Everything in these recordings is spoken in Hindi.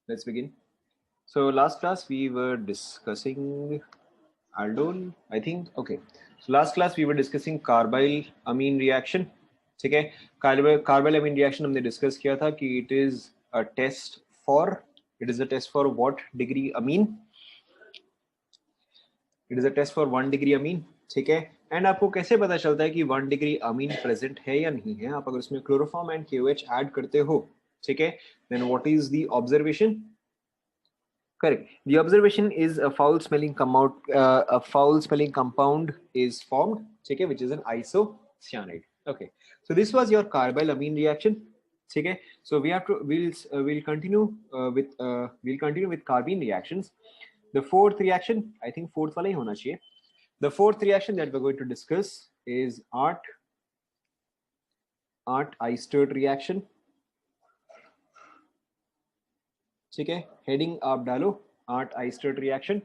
let's begin. So last class we were discussing aldol, I think. Okay. So last class we were discussing carbyl amine reaction. ठीक है, कार्बाइल अमीन रिएक्शन हमने डिस्कस किया था कि it is a test for what degree amine, it is a test for 1 degree amine. ठीक है, एंड आपको कैसे पता चलता है कि 1 डिग्री अमीन प्रेजेंट है या नहीं है? आप अगर उसमें क्लोरोफॉर्म एंड KOH ऐड करते हो, ठीक है, then what is the observation? Correct. The observation is a foul-smelling compound is formed, okay, which is an isocyanide. Okay. So this was your carbyl amine reaction. Okay. So we'll continue with carbene reactions. The fourth reaction, I think fourth वाला ही होना चाहिए. The fourth reaction that we're going to discuss is Art-Eistert reaction. ठीक है, हेडिंग आप डालो Art-Eistert reaction.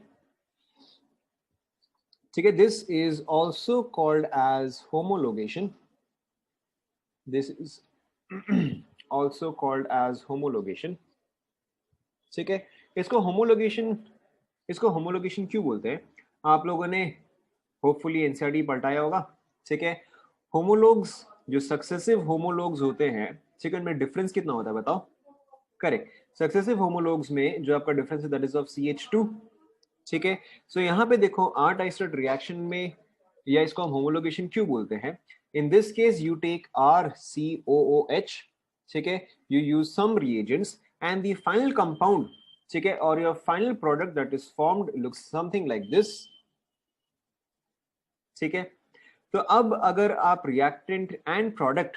ठीक है, this is also called as homologation. This is also called as homologation. ठीक है, इसको homologation क्यों बोलते हैं? आप लोगों ने होपफुली एनसीईआरटी पढ़ाया होगा. ठीक है, होमोलोग्स जो सक्सेसिव होमोलोग्स होते हैं, ठीक है, उनमें डिफरेंस कितना होता है बताओ? करेक्ट, सक्सेसिव होमोलोग्स में जो आपका डिफरेंस है दैट इज ऑफ CH2. ठीक है, सो यहाँ पे देखो Art-Eistert रिएक्शन में, या इसको हम होमोलोगेशन क्यों बोलते हैं? In this case you take RCOOH, ठीक है, you use some reagents and the final compound, ठीक है, और your final product that is formed looks something like this. ठीक है, तो अब अगर आप रिएक्टेंट एंड प्रोडक्ट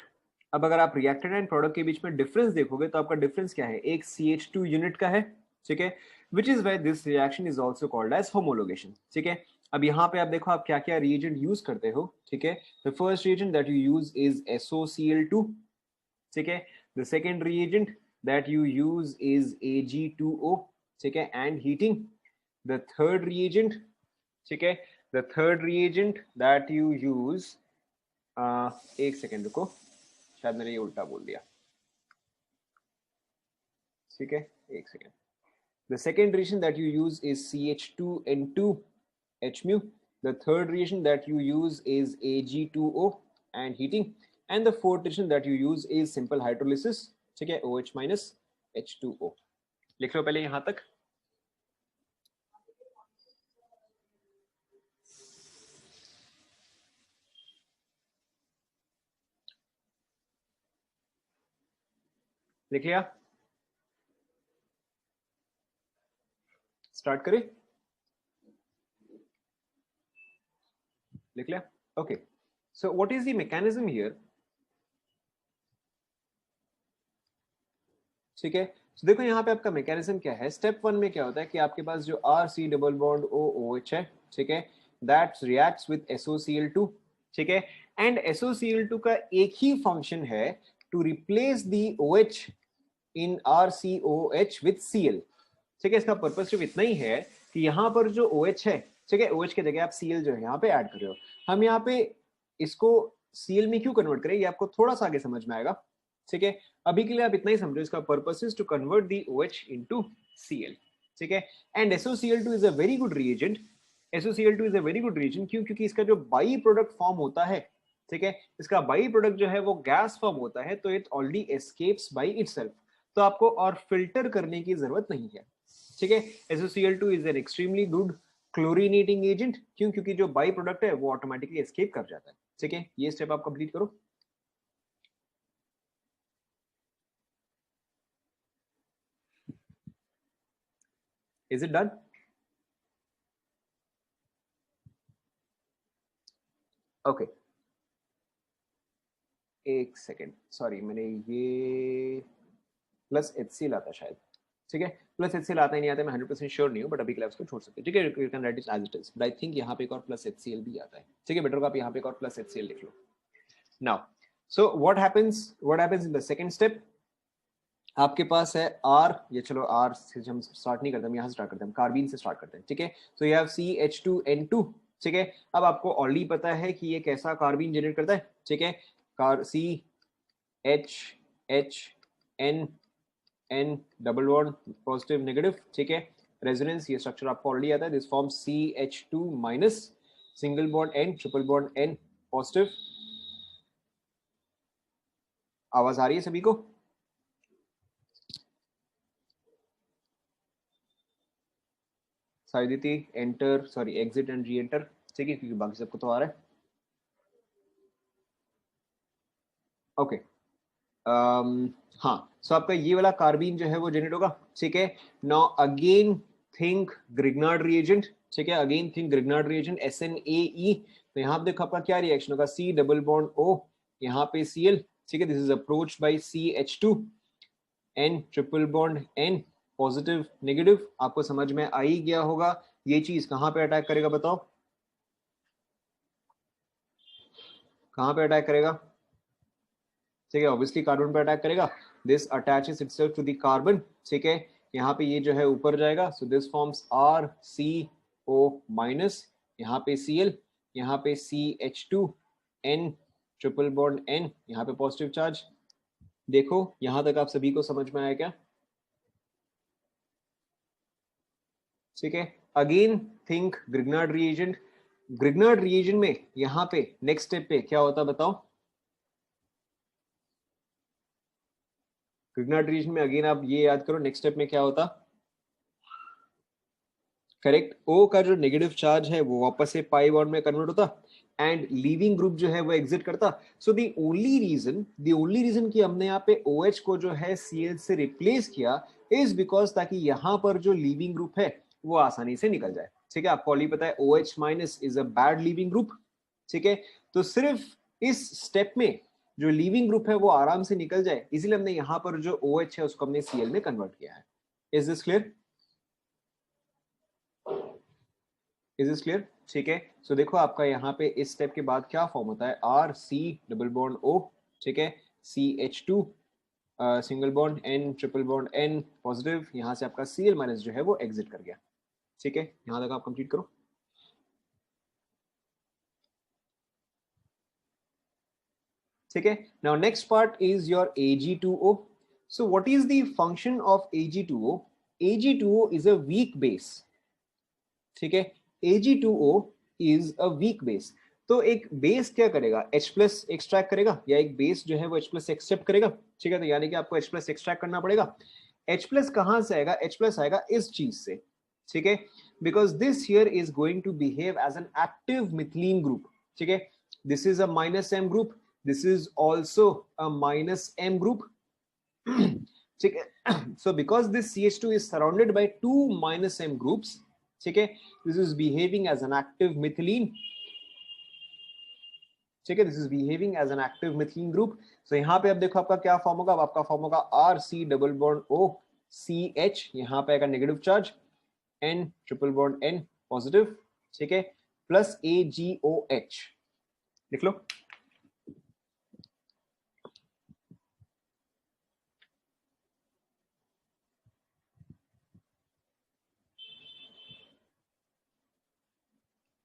के बीच में डिफरेंस देखोगे तो आपका डिफरेंस क्या है? एक CH2 यूनिट का है. ठीक है, which is why this reaction is also called as homologation. ठीक है, अब यहाँ पे आप देखो आप क्या क्या रिएजेंट यूज करते हो. ठीक है, the first reagent that you use is SOCl2. ठीक है, the second reagent that you use is Ag2O. ठीक है, and heating. The third reagent, ठीक है, the third reagent that you use, एक सेकेंड रुको, शायद मैंने ये उल्टा बोल दिया. ठीक है, एक second. The second reagent that you use is CH2N2H mu. The third reagent that you use is Ag2O and heating. And the fourth reagent that you use is simple hydrolysis. ठीक है, OH minus H2O. लिख लो पहले यहां तक. लिख लिया? स्टार्ट करें? लिख लिया? Okay. So what is the mechanism here? ठीक है, तो देखो यहाँ पे आपका मैकेनिज्म क्या है. स्टेप 1 में क्या होता है कि आपके पास जो RC डबल बॉन्ड OOH है, ठीक है, दैट रिएक्ट्स विद SOCl2. ठीक है, एंड SOCl2 का एक ही फंक्शन है, to replace the OH in RCOH with Cl. ठीक है, इसका पर्पस सिर्फ इतना ही है कि यहाँ पर जो OH है, ठीक है, OH की जगह आप Cl जो है यहाँ पे ऐड कर रहे हो. हम यहाँ पे इसको Cl में क्यों कन्वर्ट करें, ये आपको थोड़ा सा आगे समझ में आएगा. ठीक है, अभी के लिए आप इतना ही समझो, इसका purpose is to convert the OH into Cl. ठीक है, and SOCl2 is a very good reagent. SOCl2 is a very good reagent क्यों? क्योंकि इसका जो बाई प्रोडक्ट फॉर्म होता है, ठीक है, इसका बाई प्रोडक्ट जो है वो गैस फॉर्म होता है, तो it already escapes by itself. तो आपको और फिल्टर करने की जरूरत नहीं है. ठीक है, SOCl2 is an extremely good chlorinating agent. क्यों? क्योंकि जो बाई प्रोडक्ट है वो ऑटोमेटिकली एस्केप कर जाता है. ठीक है, ये स्टेप आप कंप्लीट करो. Is it done? ओके, एक सेकेंड, सॉरी, मैंने ये प्लस HCl आता शायद. ठीक है, प्लस HCl आता ही नहीं आता, मैं 100% श्योर नहीं हूँ, बट अभी के लिए उसको छोड़ सकते. ठीक है, you can write it as it is, but I think यहाँ पे एक और प्लस HCl भी आता है. ठीक है, बेटर को आप यहाँ पे एक और प्लस HCl लिख लो. Now, so what happens in the second step? आपके पास है R, ये चलो R से हम स्टार्ट नहीं करते, हम यहाँ से स्टार्ट करते हैं, हम कार्बीन से स्टार्ट करते हैं. ठीक है, सो यू हैव CH2N2. ठीक है, अब आपको ऑलरेडी पता है कि ये कैसा कार्बीन जनरेट करता है. ठीक है, CHHN N double bond positive negative, ठीक है। रेजोनेंस, ये स्ट्रक्चर आपको ऑलरेडी आता है, this form CH2 minus, single bond N, triple bond N positive. आवाज आ रही है सभी को? साइदिति enter, sorry exit and reenter, ठीक है, क्योंकि बाकी सबको तो आ रहा है। ओके हाँ, सो आपका ये वाला कार्बीन जो है वो जनरेट होगा, ठीक है। Now again think Grignard reagent, ठीक है, again think Grignard reagent SNAE। तो यहाँ पे देखो आपका क्या रिएक्शन होगा, C डबल बॉन्ड O, यहाँ पे Cl, ठीक है, this is approached by CH2, N triple bond N positive negative. आपको समझ में आ ही गया होगा ये चीज कहाँ पे अटैक करेगा, बताओ कहाँ पे अटैक करेगा? ठीक है, ऑब्वियसली कार्बन पे अटैक करेगा, this attaches itself to the carbon, ठीक है। यहाँ पे ये जो है ऊपर जाएगा, so this forms RCO minus, यहाँ पे Cl, यहाँ पे CH2, N triple bond N, यहाँ पे पॉजिटिव चार्ज। देखो यहाँ तक आप सभी को समझ में आया क्या? ठीक है, again think Grignard reagent. Grignard reagent में यहाँ पे नेक्स्ट स्टेप पे क्या होता बताओ? ग्रिग्नार्ड रिएजेंट में अगेन आप ये याद करो, नेक्स्ट स्टेप में क्या होता? करेक्ट, ओ का जो नेगेटिव चार्ज है वो वापस से पाई बॉन्ड में कन्वर्ट होता एंड लीविंग ग्रुप जो है वो एग्जिट करता। सो द ओनली रीजन कि हमने यहाँ पे OH को जो है Cl से रिप्लेस किया इज बिकॉज ताकि यहाँ पर जो लीविंग ग्रुप है वो आसानी से निकल जाए, ठीक है। आपको ऑलरेडी पता है OH minus is a bad leaving group, ठीक है। तो सिर्फ इस स्टेप में जो लीविंग ग्रुप है वो आराम से निकल जाए, इसीलिए हमने यहाँ पर जो OH है उसको हमने Cl में कन्वर्ट किया है। Is this clear? Is is clear, ठीक है। सो देखो आपका यहाँ पे इस स्टेप के बाद क्या फॉर्म होता है, RC डबल बॉन्ड O, ठीक है, CH2 single bond N triple bond N positive, यहाँ से आपका Cl माइनस जो है वो एग्जिट कर गया, ठीक है। यहाँ तक आप कंप्लीट करो। ठीक है, now next part is your Ag2O। So what is the function of Ag2O? Ag2O is a weak base, ठीक है। Ag2O is a weak base. तो एक बेस क्या करेगा, H प्लस एक्सट्रैक्ट करेगा, या एक बेस जो है वो H प्लस एक्सेप्ट करेगा, ठीक है। तो यानी कि आपको H प्लस एक्सट्रैक्ट करना पड़ेगा। H प्लस कहां से आएगा? H प्लस आएगा इस चीज से, ठीक है, because this here is going to behave as an active methylene group, ठीक है। This is a minus M group, this is also a minus M group, ठीक है। So because this CH2 is surrounded by two minus M groups, ठीक है, this is behaving as an active methylene, ठीक है, this is behaving as an active methylene group. So यहाँ पे अब देखो आपका क्या फॉर्म होगा, आपका फॉर्म होगा RC double bond O CH, यहाँ पे आएगा negative charge, N triple bond N positive, ठीक है, प्लस AgOH, लिख लो।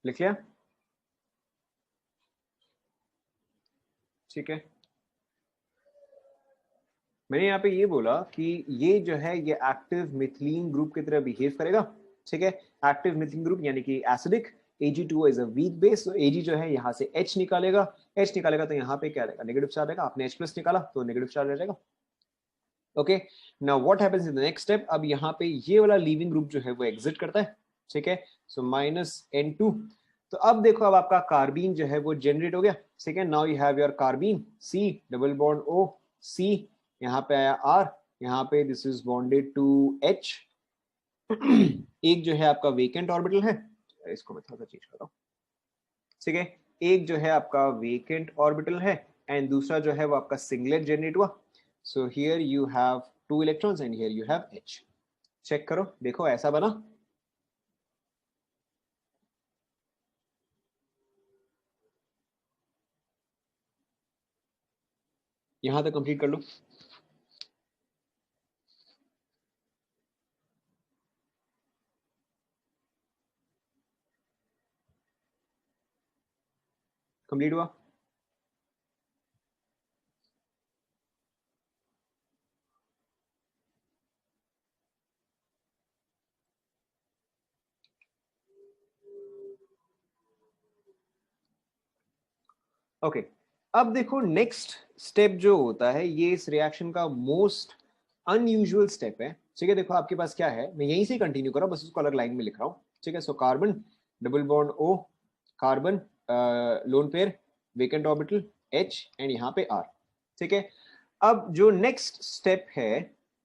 लिख लिया, ठीक है। मैंने यहाँ पे ये बोला कि ये जो है ये एक्टिव मिथिलीन ग्रुप की तरह बिहेव करेगा, ठीक है। एक्टिव मिथिलीन ग्रुप यानी कि acidic, Ag2O is a weak base, तो Ag जो है यहाँ से H निकालेगा, H निकालेगा तो यहाँ पे क्या रहेगा, नेगेटिव चार्ज रहेगा। आपने H प्लस निकाला तो नेगेटिव चार्ज रह जाएगा। Okay, now what happens in the next step, अब यहाँ पे ये वाला लीविंग ग्रुप जो है वो एग्जिट करता है, ठीक है। सो -N2। तो अब देखो अब आपका कार्बीन जो है वो जनरेट हो गया, ठीक है। Now you have your carbene C double bond O C, यहाँ पे आया R, यहाँ पे this is bonded to H। एक जो है आपका वेकेंट ऑर्बिटल है, इसको मैं थोड़ा सा चेंज करता हूँ, ठीक है। एक जो है आपका वेकेंट ऑर्बिटल है एंड दूसरा जो है वो आपका सिंगलेट जनरेट हुआ। So here you have two electrons and here you have H। Check करो, देखो ऐसा बना। यहां तक कंप्लीट कर लो। कंप्लीट हुआ। ओके, अब देखो नेक्स्ट स्टेप जो होता है ये इस रिएक्शन का मोस्ट अनयूजुअल स्टेप है। ठीक है, देखो आपके पास क्या है, मैं यहीं से कंटिन्यू कर रहा हूँ, बस उसको अलग लाइन में लिख रहा हूँ। ठीक है, so carbon double bond O, carbon lone pair vacant orbital H and यहाँ पे R। ठीक है, अब जो नेक्स्ट स्टेप है,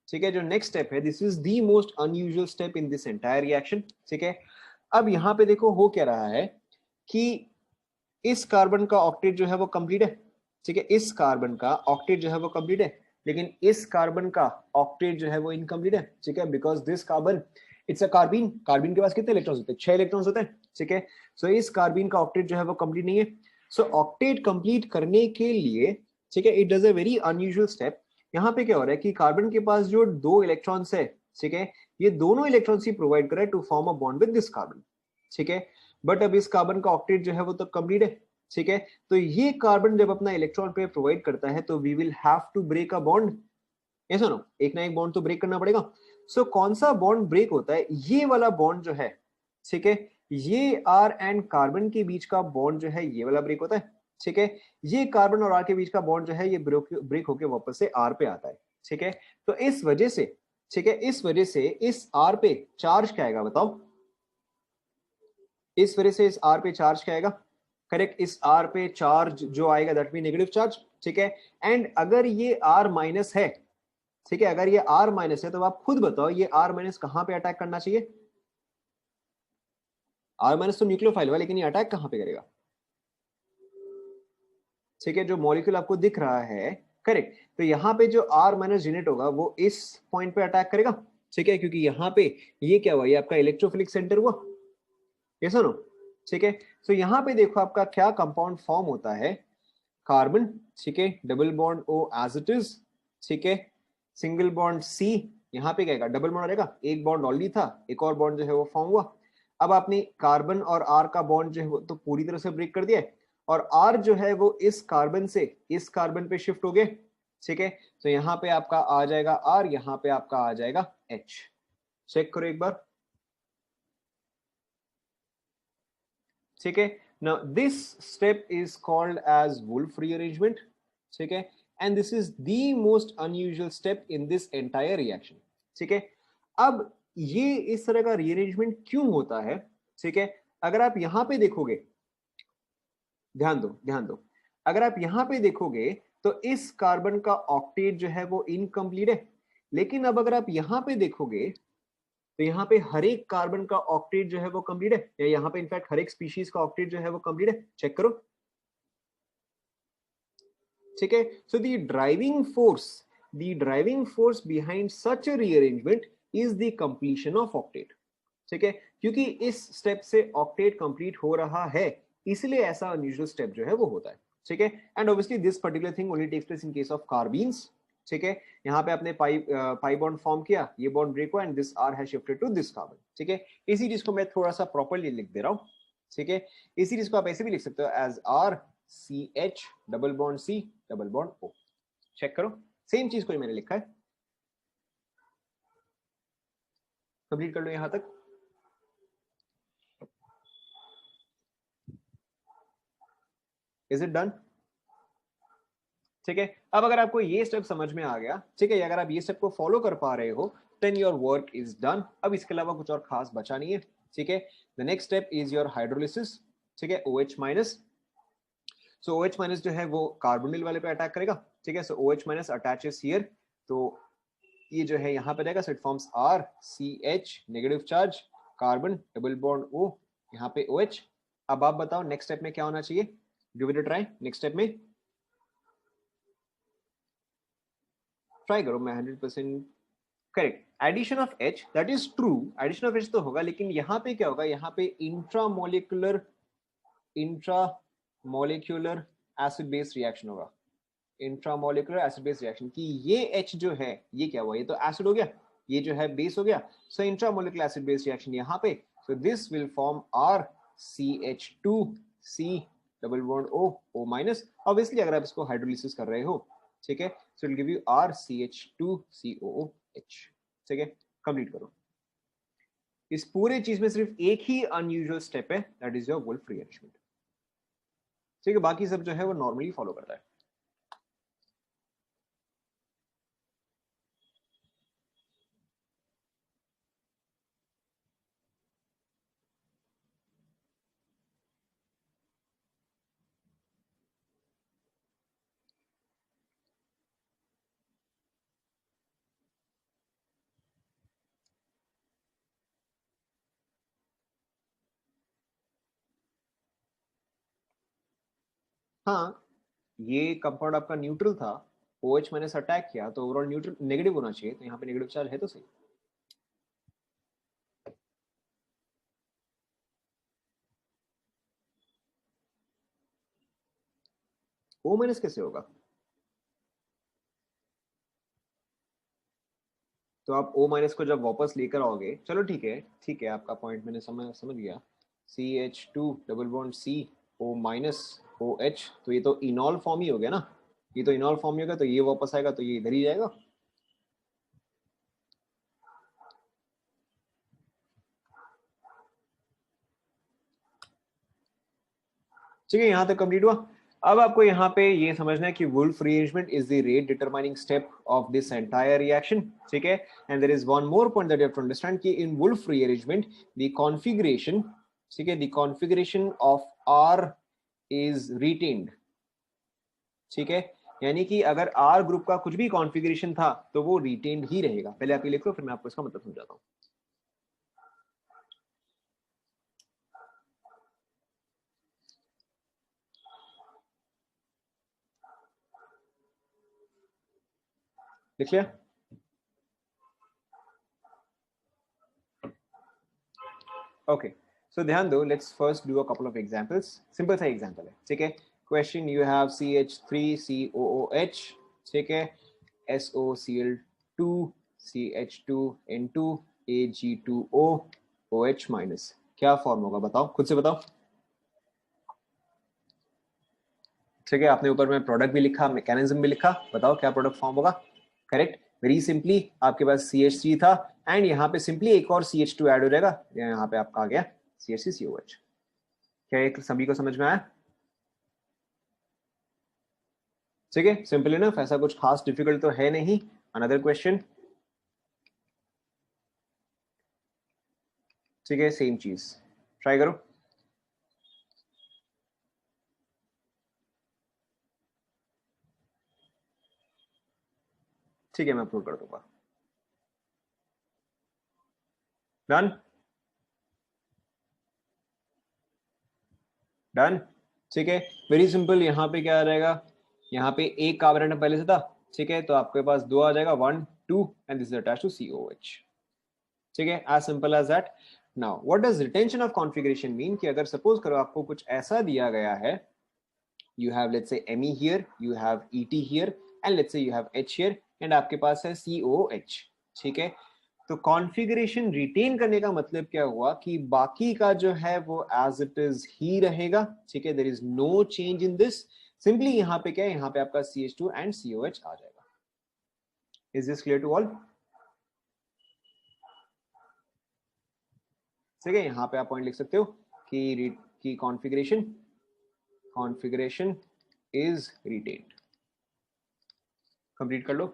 ठीक है, जो नेक्स्ट स्टेप है, this is the most unusual step in this entire reaction. ठीक है, अब यहाँ पे देखो हो क्या रहा है कि इस कार्बन का ऑक्टेट जो है वो कंप्लीट है। ठीक है, इस कार्बन का ऑक्टेट जो है वो कंप्लीट है, लेकिन इस कार्बन का ऑक्टेट जो है वो इनकम्प्लीट है। ठीक है, because this carbon it's a carbene, carbene के पास कितने इलेक्ट्रॉन्स होते हैं, 6 इलेक्ट्रॉन्स होते हैं। ठीक है, सो इस कार्बिन का ऑक्टेट जो है वो कंप्लीट नहीं है। सो ऑक्टेट कंप्लीट करने के लिए, ठीक है, it does a very unusual step. यहाँ पे क्या हो रहा है कि कार्बन के पास जो 2 इलेक्ट्रॉन्स है, ठीक है, ये दोनों इलेक्ट्रॉन्स ही प्रोवाइड कर रहा है to form a bond with this carbon. ठीक है, बट अब इस कार्बन का ऑक्टेट जो है वो तो कंप्लीट है। ठीक है, तो ये कार्बन जब अपना इलेक्ट्रॉन पेयर प्रोवाइड करता है तो we will have to break a bond. ऐसा ना, एक ना एक बॉन्ड तो ब्रेक करना पड़ेगा। सो कौन सा बॉन्ड ब्रेक होता है, ये वाला बॉन्ड जो है। ठीक है, ये आर एंड कार्बन के बीच का बॉन्ड जो है ये वाला ब्रेक होता है। ठीक है, ये कार्बन और आर के बीच का बॉन्ड जो है ये ब्रेक होके वापस से आर पे आता है। ठीक है, तो इस वजह से, ठीक है, इस वजह से इस आर पे चार्ज क्या आएगा बताओ, इस वजह से इस आर पे चार्ज क्या आएगा, करेक्ट, इस आर पे चार्ज जो आएगा दैट मीन नेगेटिव चार्ज। ठीक है, एंड अगर ये आर माइनस है, ठीक है, अगर ये आर माइनस है तो आप खुद बताओ ये आर माइनस कहां पे अटैक करना चाहिए। आर माइनस तो न्यूक्लियोफाइल हुआ, लेकिन ये अटैक कहां पे करेगा। ठीक है, जो मॉलिक्यूल आपको दिख रहा है, करेक्ट, तो यहाँ पे जो आर माइनस जनरेट होगा वो इस पॉइंट पे अटैक करेगा। ठीक है, क्योंकि यहाँ पे ये क्या हुआ, ये आपका इलेक्ट्रोफिलिक सेंटर हुआ, ये सुनो। ठीक है, तो यहाँ पे देखो आपका क्या कंपाउंड फॉर्म होता है, कार्बन, ठीक है, double bond O as it is. ठीक है, सिंगल बॉन्ड C, यहाँ पे क्या है, डबल बॉन्ड रहेगा, एक बॉन्ड ऑलरेडी था, एक और बॉन्ड जो है वो फॉर्म हुआ। अब आपने कार्बन और R का बॉन्ड जो है वो तो पूरी तरह से ब्रेक कर दिया है, और R जो है वो इस कार्बन से इस कार्बन पे शिफ्ट हो गए। ठीक है, तो यहाँ पे आपका आ जाएगा R, यहाँ पे आपका आ जाएगा H। चेक करो एक बार। ठीक है, now this step is called as Wolff rearrangement। ठीक है, and this is the most unusual step in this entire reaction। ठीक है, अब ये इस तरह का रीअरेंजमेंट क्यों होता है। ठीक है, अगर आप यहां पे देखोगे, ध्यान दो ध्यान दो, अगर आप यहां पे देखोगे तो इस कार्बन का ऑक्टेट जो है वो इनकम्प्लीट है, लेकिन अब अगर आप यहां पे देखोगे तो यहाँ पे हर एक कार्बन का ऑक्टेट जो है वो कंप्लीट है, या यहाँ पे इनफैक्ट हर एक स्पीशीज का ऑक्टेट जो है वो कंप्लीट है, चेक करो। ठीक है, so the driving force behind such a rearrangement is the completion of octet. ठीक है, क्योंकि इस स्टेप से ऑक्टेट कंप्लीट हो रहा है, इसलिए ऐसा अनयूजुअल स्टेप जो है वो होता है। ठीक है, and obviously this particular thing only takes place in case of carbenes. ठीक है, यहाँ पे आपने पाई बॉन्ड फॉर्म किया, ये बॉन्ड ब्रेक हुआ and this R has shifted to this carbon. ठीक है, इसी चीज को मैं थोड़ा सा प्रॉपर्ली लिख दे रहा हूँ। ठीक है, इसी चीज को आप ऐसे भी लिख सकते हो as R C H double bond C double bond O. Check करो, सेम चीज को ही मैंने लिखा है, कंप्लीट कर लो यहां तक। Is it done. ठीक है, अब अगर आपको ये स्टेप समझ में आ गया, ठीक है, अगर आप ये स्टेप को फॉलो कर पा रहे हो, then your work is done. अब इसके अलावा कुछ और खास बचा नहीं है। ठीक है, the next step is your hydrolysis. ठीक है, OH माइनस, सो OH माइनस जो है वो कार्बोनिल वाले पे अटैक करेगा। ठीक है, सो OH माइनस अटैचेस हियर, तो ये जो है यहाँ पे रहेगा, so it forms RCH negative charge, carbon double bond O, यहाँ पे OH। अब आप बताओ नेक्स्ट स्टेप में क्या होना चाहिए, give it a try. Next step में ट्राई करो, मैं 100% correct, addition of H, that is true, addition of H तो होगा, लेकिन यहाँ पे क्या होगा, यहाँ पे इंट्रामोलिकुलर एसिड बेस रिएक्शन होगा, इंट्रामोलिकुलर एसिड बेस रिएक्शन की ये H जो है ये क्या हुआ, ये तो एसिड हो गया, ये जो है बेस हो गया, सो इंट्रामोलिकुलर एसिड बेस रिएक्शन यहाँ पे, सो this will form RCH2C double bond O minus. Obviously अगर आप इसको हाइड्रोलिसिस कर रहे हो, ठीक है, so it give you RCH2COOH। ठीक है, कंप्लीट करो। इस पूरे चीज में सिर्फ एक ही अनयूजुअल स्टेप है, that is your wolf rearrangement. ठीक है, बाकी सब जो है वो नॉर्मली फॉलो करता है। हाँ, ये कंपाउंड आपका न्यूट्रल था, OH मैंने से अटैक किया तो ओवरऑल न्यूट्रल नेगेटिव होना चाहिए, तो यहाँ पे नेगेटिव चार्ज है तो सही। O- कैसे होगा? तो आप O- को जब वापस लेकर आओगे, चलो ठीक है, ठीक है, आपका पॉइंट मैंने समझ गया। CH2 डबल बॉन्ड O-, तो ये तो इनॉल फॉर्म ही हो गया ना, ये तो इनॉल फॉर्म ही होगा, तो ये वापस आएगा तो ये इधर ही जाएगा। ठीक है, यहाँ तक कंप्लीट हुआ। अब आपको यहाँ पे ये समझना है कि Wolff rearrangement is the rate determining step of this entire reaction. ठीक है, and there is one more point that you have to understand कि in Wolff rearrangement the configuration, ठीक है, the configuration of R is retained. ठीक है, यानी कि अगर R ग्रुप का कुछ भी कॉन्फ़िगरेशन था तो वो रिटेन्ड ही रहेगा। पहले आप ये लिख लो, फिर मैं आपको इसका मतलब समझाता हूँ। लिख लिया? ओके, सो ध्यान दो, let's first do a couple of examples. Simple सा एग्जांपल है, ठीक है। क्वेश्चन, यू हैव CH3COOH, ठीक है, SOCl2 CH2N2 Ag2O OH minus. क्या फॉर्म होगा बताओ, खुद से बताओ। ठीक है, आपने ऊपर में प्रोडक्ट भी लिखा, मैकेनिज्म भी लिखा, बताओ क्या प्रोडक्ट फॉर्म होगा। करेक्ट, वेरी सिंपली आपके पास CH3 था एंड यहाँ पे सिंपली एक और CH2 ऐड हो जाएगा, यहाँ पे आपका आ गया CH3COH। क्या एक सभी को समझ में आया? ठीक है, सिंपल इनफ, ऐसा कुछ खास डिफिकल्ट तो है नहीं। अनदर क्वेश्चन, ठीक है, सेम चीज ट्राई करो। ठीक है, मैं अपलोड कर दूंगा। Done, done. ठीक है, वेरी सिंपल। यहाँ पे क्या आ जाएगा, यहाँ पे एक कार्बन पहले से था, ठीक है, तो आपके पास दो आ जाएगा, 1 2 and this is attached to COH। ठीक है, as simple as that. Now what does retention of configuration mean, कि अगर सपोज करो आपको कुछ ऐसा दिया गया है, you have let's say Me here, you have Et here, and let's say you have H here, and आपके पास है COH। ठीक है, तो कॉन्फ़िगरेशन रिटेन करने का मतलब क्या हुआ कि बाकी का जो है वो एज इट इज ही रहेगा। ठीक है, there is no change in this. Simply यहाँ पे क्या है, यहाँ पे आपका CH2 एंड COH आ जाएगा। Is this clear to all? ठीक है, यहाँ पे आप पॉइंट लिख सकते हो कि कॉन्फ़िगरेशन इज रिटेन्ड। कंप्लीट कर लो।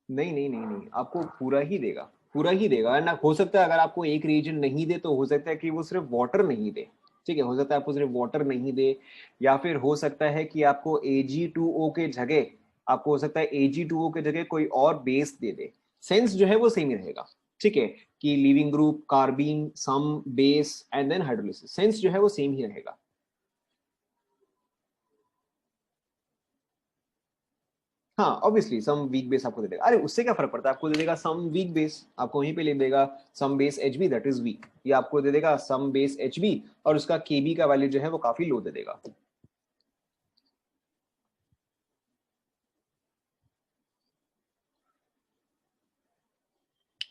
नहीं नहीं नहीं नहीं, आपको पूरा ही देगा, पूरा ही देगा ना। हो सकता है अगर आपको एक रीजन नहीं दे तो हो सकता है कि वो सिर्फ वाटर नहीं दे। ठीक है, हो सकता है आपको सिर्फ वाटर नहीं दे, या फिर हो सकता है कि आपको Ag2O के जगह, आपको हो सकता है Ag2O के जगह कोई और बेस दे दे। सेंस जो है वो सेम ही रहेगा। ठीक है, कि leaving group, carbene, some base and then hydrolysis, sense जो है वो सेम ही रहेगा। हाँ, ऑब्वियसली सम वीक बेस आपको दे देगा। अरे उससे क्या फर्क पड़ता है, आपको दे देगा सम वीक बेस, आपको वहीं पे लिख देगा some base HB that is weak, या आपको दे देगा सम बेस HB और उसका KB का वैल्यू जो है वो काफी लो दे देगा।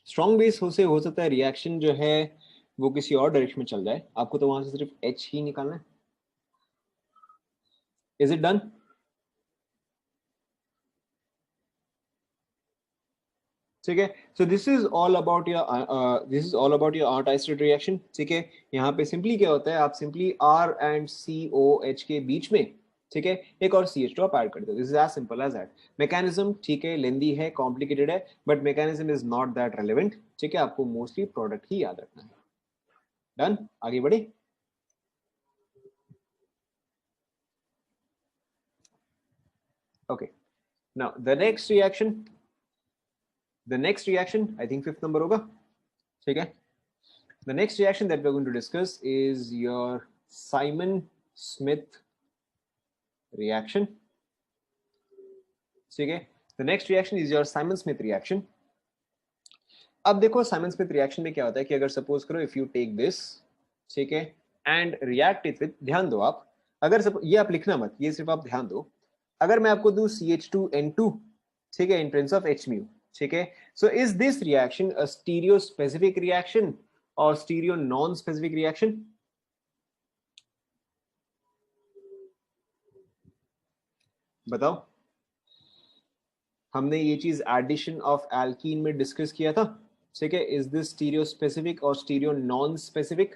स्ट्रॉन्ग बेस हो सकता है रिएक्शन जो है वो किसी और डायरेक्शन में चल जाए, आपको तो वहां से सिर्फ H ही निकालना है। Is it done? ठीक है. So this is all about your आर टाइस्टेड रिएक्शन. ठीक है, यहाँ पे सिंपली क्या होता है, आप सिंपली R एंड COH के बीच में, ठीक है, एक और CH2 आप ऐड कर दो. This is as simple as that. Mechanism ठीक है, लेंदी है, कॉम्प्लिकेटेड है, but mechanism is not that relevant. ठीक है, आपको मोस्टली प्रोडक्ट ही याद रखना है. डन, आगे बढ़े. Okay, now the next reaction I think fifth number होगा. ठीक है. The next reaction that we're going to discuss is your Simon-Smith reaction. ठीक है. The next reaction is your Simon-Smith reaction. अब देखो Simon-Smith reaction में क्या होता है कि अगर सपोज करो if you take this, ठीक है, and react it with, ध्यान दो आप, अगर ये आप लिखना मत, ये सिर्फ आप ध्यान दो. अगर मैं आपको दूं CH2N2, ठीक है, in presence of H mu, ठीक है, so is this reaction a stereo specific reaction और स्टीरियो नॉन स्पेसिफिक रिएक्शन? बताओ. हमने ये चीज एडिशन ऑफ एल्कीन में डिस्कस किया था. ठीक है, इज दिस स्टीरियो स्पेसिफिक और स्टीरियो नॉन स्पेसिफिक?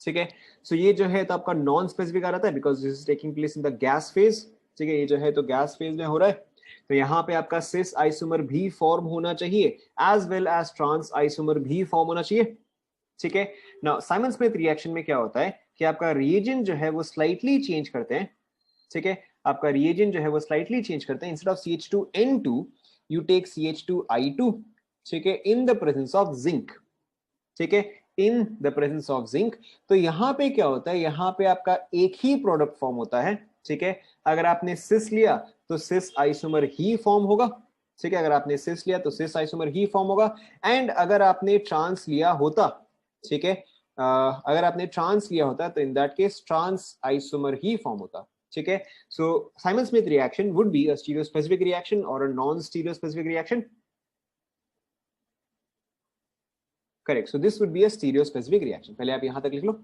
ठीक है, सो ये जो है तो आपका नॉन स्पेसिफिक आ रहा है because this is taking place in the gas phase. ठीक है, ये जो है तो गैस फेज में हो रहा है, तो यहाँ पे आपका सिस आइसोमर भी फॉर्म होना चाहिए as well as trans isomer भी फॉर्म होना चाहिए. ठीक है. नाउ साइमन स्मिथ रिएक्शन में क्या होता है कि आपका रिएजेंट जो है वो स्लाइटली चेंज करते हैं. ठीक है, आपका रिएजेंट जो है वो स्लाइटली चेंज करते हैं. Instead of CH2N2 you take CH2I2. ठीक है, in the presence of zinc. ठीक है, in the presence of zinc. तो यहाँ पे क्या होता है, यहाँ पे आपका एक ही प्रोडक्ट फॉर्म होता है. ठीक है, अगर आपने सिस लिया तो सिस आइसोमर ही फॉर्म होगा. ठीक है, अगर आपने सिस लिया तो सिस आइसोमर ही फॉर्म होगा. एंड अगर आपने ट्रांस लिया होता, ठीक है, अगर आपने ट्रांस लिया होता तो in that case trans isomer ही फॉर्म होता. ठीक है, so Simmons Smith reaction would be a stereospecific reaction और a non stereospecific reaction. Correct, so this would be a stereospecific reaction. पहले आप यहां तक लिख लो.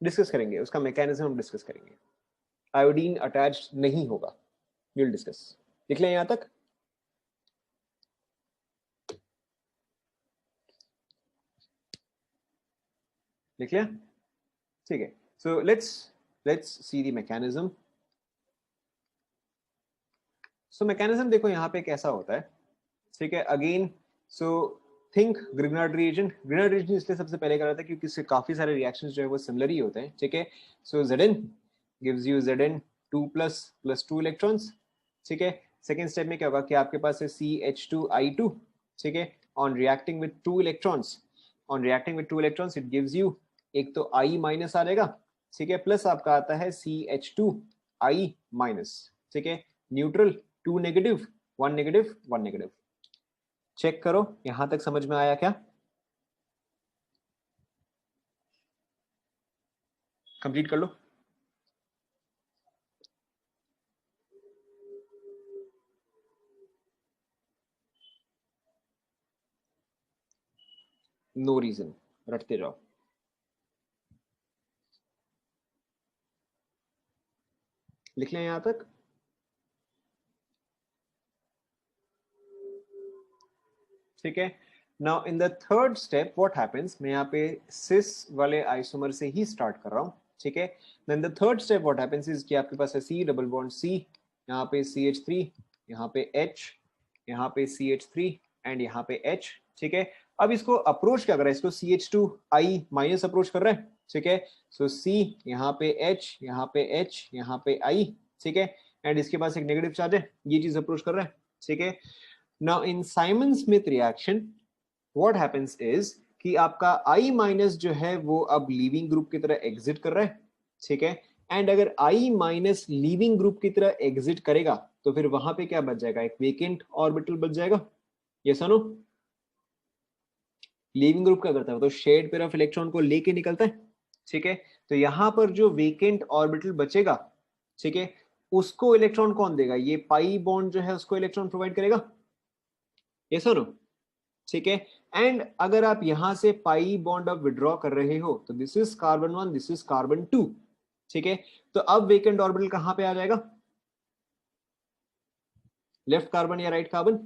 डिस्कस करेंगे उसका मैकेनिज्म, हम डिस्कस करेंगे. आयोडीन अटैच्ड नहीं होगा, विल डिस्कस. लिख लें यहां तक. लिख लिया. ठीक है, so let's see the mechanism. So mechanism देखो यहाँ पे कैसा होता है. ठीक है, again so think Grignard reagent. Grignard reagent इसलिए सबसे पहले करा था क्योंकि इससे काफी सारे रिएक्शंस जो है वो सिमिलर ही होते हैं. ठीक है, सो Zn gives you Zn2+ 2 electrons. ठीक है, सेकेंड स्टेप में क्या होगा कि आपके पास है CH2I2. ठीक है, on reacting with 2 electrons it gives you, एक तो I माइनस आ जाएगा. ठीक है, प्लस आपका आता है CH2I-. ठीक है, न्यूट्रल 2 नेगेटिव 1 नेगेटिव 1 नेगेटिव. चेक करो यहां तक समझ में आया क्या? कंप्लीट कर लो. नो रीजन, रटते जाओ. लिख लें यहां तक. ठीक है, now in the third step what happens, मैं यहाँ पे सिस वाले आइसोमर से ही स्टार्ट कर रहा हूँ. ठीक है, then the third step what happens is कि आपके पास है C डबल बॉन्ड C, यहाँ पे CH3, यहाँ पे H, यहाँ पे CH3 एंड यहाँ पे H. ठीक है, अब इसको अप्रोच क्या कर रहा है, इसको CH2I माइनस अप्रोच कर रहा है. ठीक है, सो C यहाँ पे H, यहाँ पे H, यहाँ पे I. ठीक है, एंड इसके पास एक नेगेटिव चार्ज है, ये चीज अप्रोच कर रहा है. ठीक है, now in Simon Smith reaction what happens is कि आपका I माइनस जो है वो अब लीविंग ग्रुप की तरह एग्जिट कर रहा है. ठीक है, एंड अगर I माइनस लीविंग ग्रुप की तरह एग्जिट करेगा तो फिर वहां पे क्या बच जाएगा, एक वेकेंट ऑर्बिटल बच जाएगा. यस और नो? लीविंग ग्रुप क्या करता है, तो शेयर्ड पेयर ऑफ इलेक्ट्रॉन को लेके निकलता है, ठीक है। तो यहाँ पर जो वेकेंट ऑर्बिटल बचेगा, ठीक है, उसको इलेक्ट्रॉन कौन देगा, ये पाई बॉन्ड जो है उसको इलेक्ट्रॉन प्रोवाइड करेगा, यस और नो, ठीक है। एंड अगर आप यहां से पाई बॉन्ड अब विड्रॉ कर रहे हो तो this is carbon 1, this is carbon 2, ठीक है। तो अब वेकेंट ऑर्बिटल कहां पे आ जाएगा, लेफ्ट कार्बन या राइट कार्बन,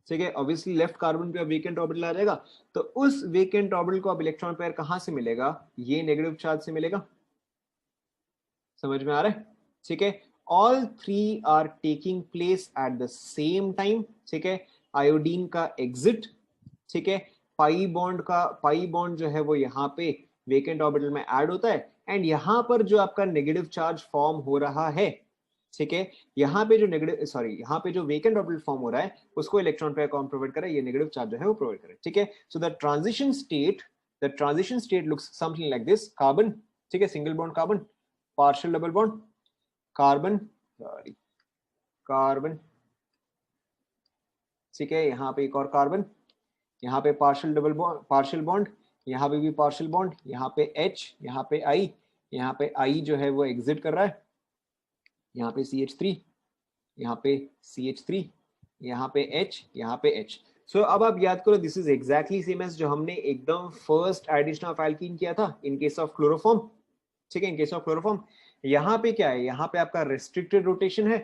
ठीक है। ऑब्वियसली लेफ्ट कार्बन पे अब वेकेंट ऑर्बिटल आ जाएगा, तो उस वेकेंट ऑर्बिटल को अब इलेक्ट्रॉन पेयर कहां से मिलेगा, ये नेगेटिव चार्ज से मिलेगा, समझ में आ रहा है, ठीक है। All three are taking place at the same time, ठीक है। आयोडीन का एग्जिट, ठीक है, पाई बॉन्ड जो है वो यहाँ पे वेकेंट ऑर्बिटल में ऐड होता है, एंड यहाँ पर जो आपका नेगेटिव चार्ज फॉर्म हो रहा है, ठीक है, यहाँ पे जो नेगेटिव सॉरी यहाँ पे जो वेकेंट ऑर्बिटल फॉर्म हो रहा है उसको इलेक्ट्रॉन पेयर कौन प्रोवाइड करे, ये नेगेटिव चार्ज जो है वो प्रोवाइड करे, ठीक है। So the transition state looks something like this, carbon, ठीक है, single bond carbon, partial double bond carbon, sorry carbon, ठीक है, यहाँ पे एक और कार्बन, यहाँ पे partial double bond, partial bond, यहाँ पे भी पार्शियल बॉन्ड, यहाँ पे H, यहाँ पे I, यहाँ पे I जो है वो एग्जिट कर रहा है, यहाँ पे CH3, यहाँ पे CH3, यहाँ पे H, यहाँ पे H। सो अब आप याद करो, this is exactly same as जो हमने एकदम फर्स्ट एडिशन ऑफ एल्कीन किया था इन केस ऑफ क्लोरोफॉर्म, ठीक है। इन केस ऑफ क्लोरोफॉर्म यहाँ पे क्या है, यहाँ पे आपका रेस्ट्रिक्टेड रोटेशन है,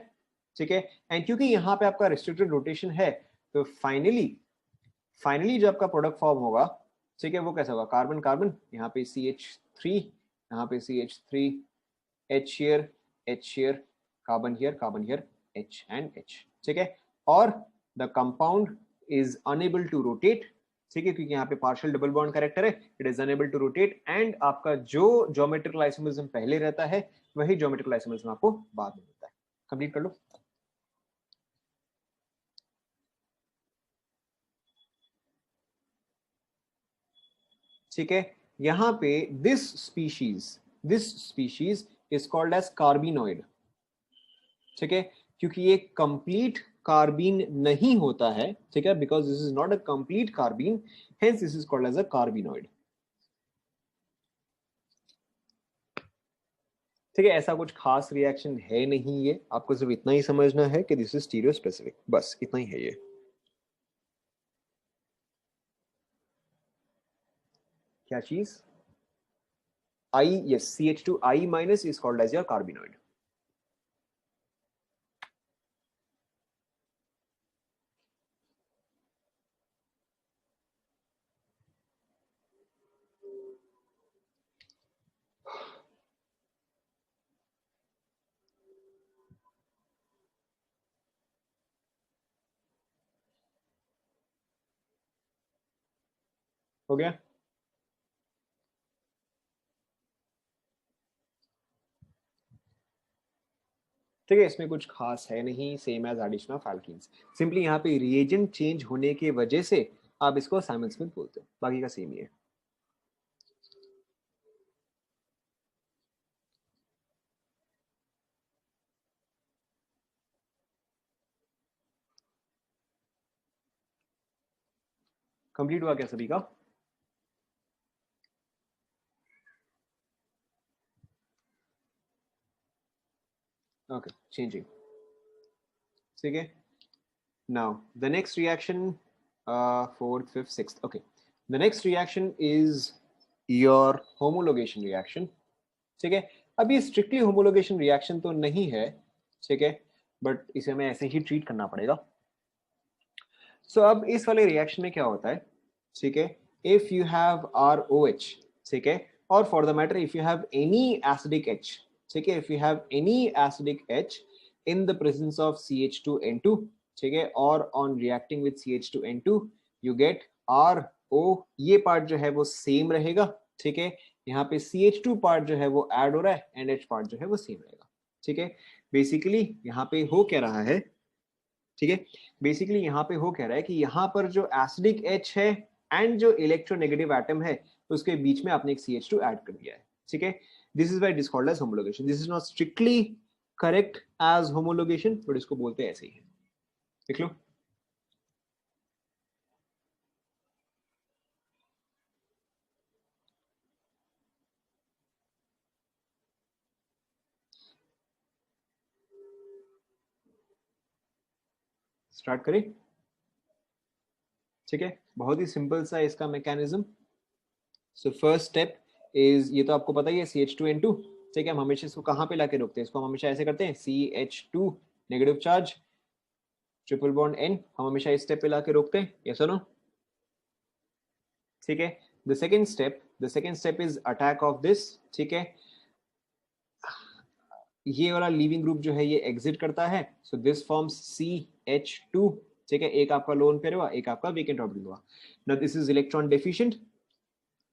ठीक है। एंड क्योंकि यहाँ पे आपका रेस्ट्रिक्टेड रोटेशन है तो फाइनली जो आपका प्रोडक्ट फॉर्म होगा, ठीक है, वो कैसा होगा, कार्बन कार्बन, यहाँ पे CH3, यहाँ पे CH3, H here, carbon here H and H, ठीक है। और the compound is unable to rotate, ठीक है, क्योंकि यहाँ पे पार्शियल डबल बॉन्ड कैरेक्टर है, it is unable to rotate, and आपका जो ज्योमेट्रिकल आइसोमरिज्म पहले रहता है वही ज्योमेट्रिकल आइसोमरिज्म आपको बाद में मिलता है। कंप्लीट कर लो, ठीक है। यहाँ पे this species is called as carbenoid, ठीक है, क्योंकि ये कंप्लीट कार्बीन नहीं होता है, ठीक है, because this is not a complete carbene, hence this is called as a carbenoid, ठीक है। ऐसा कुछ खास रिएक्शन है नहीं, ये आपको सिर्फ इतना ही समझना है कि दिस इज स्टीरियो स्पेसिफिक, बस इतना ही है ये। क्या चीज, I, yes, CH2I minus is called as your carbinoid, हो गया, ठीक है। इसमें कुछ खास है नहीं, same as addition of alkenes, simply यहाँ पे रिएजेंट चेंज होने के वजह से आप इसको साइमन स्मिथ बोलते हो, बाकी का सेम ही है। कंप्लीट हुआ क्या सभी का, ओके, चेंजिंग, ठीक है। Now the next reaction, fourth fifth sixth, okay, the next reaction is your homologation reaction, ठीक है। अब ये स्ट्रिक्टली होमोलोगेशन रिएक्शन तो नहीं है, ठीक है, बट इसे हमें ऐसे ही ट्रीट करना पड़ेगा। सो अब इस वाले रिएक्शन में क्या होता है, ठीक है, इफ यू हैव ROH, ठीक है, और for the matter if you have any acidic H, ठीक है, if you have any acidic H in the presence of CH2N2, ठीक है, और on reacting with CH2N2 you get RO, ये पार्ट जो है वो सेम रहेगा, ठीक है, यहाँ पे CH2 पार्ट जो है वो ऐड हो रहा है, एंड H पार्ट जो है वो सेम रहेगा, ठीक है। बेसिकली यहाँ पे हो क्या रहा है, ठीक है, बेसिकली यहाँ पे हो कह रहा है कि यहाँ पर जो एसिडिक H है एंड जो इलेक्ट्रोनेगेटिव एटम है उसके बीच में आपने एक CH2 ऐड कर दिया है, ठीक है। This is why it is called as homologation, this is not strictly correct as homologation, but इसको बोलते हैं ऐसे ही है, देख लो। स्टार्ट करें? ठीक है, बहुत ही सिंपल सा इसका mechanism. So first step is, ये तो आपको पता ही है, CH2N2। ठीक है, हम हमेशा इसको कहाँ पे लाके रोकते हैं? इसको हम हमेशा ऐसे करते हैं, CH2 negative charge triple bond N, हम हमेशा इस स्टेप पे लाके रोकते हैं, यस और नो? ठीक है, the second step is attack of this. ठीक है, ये वाला लीविंग ग्रुप जो है ये एग्जिट करता है, सो दिस फॉर्म्स CH2। ठीक है, एक आपका लोन पेयर हुआ, एक आपका वेकेंट ऑर्बिटल हुआ। Now this is electron deficient.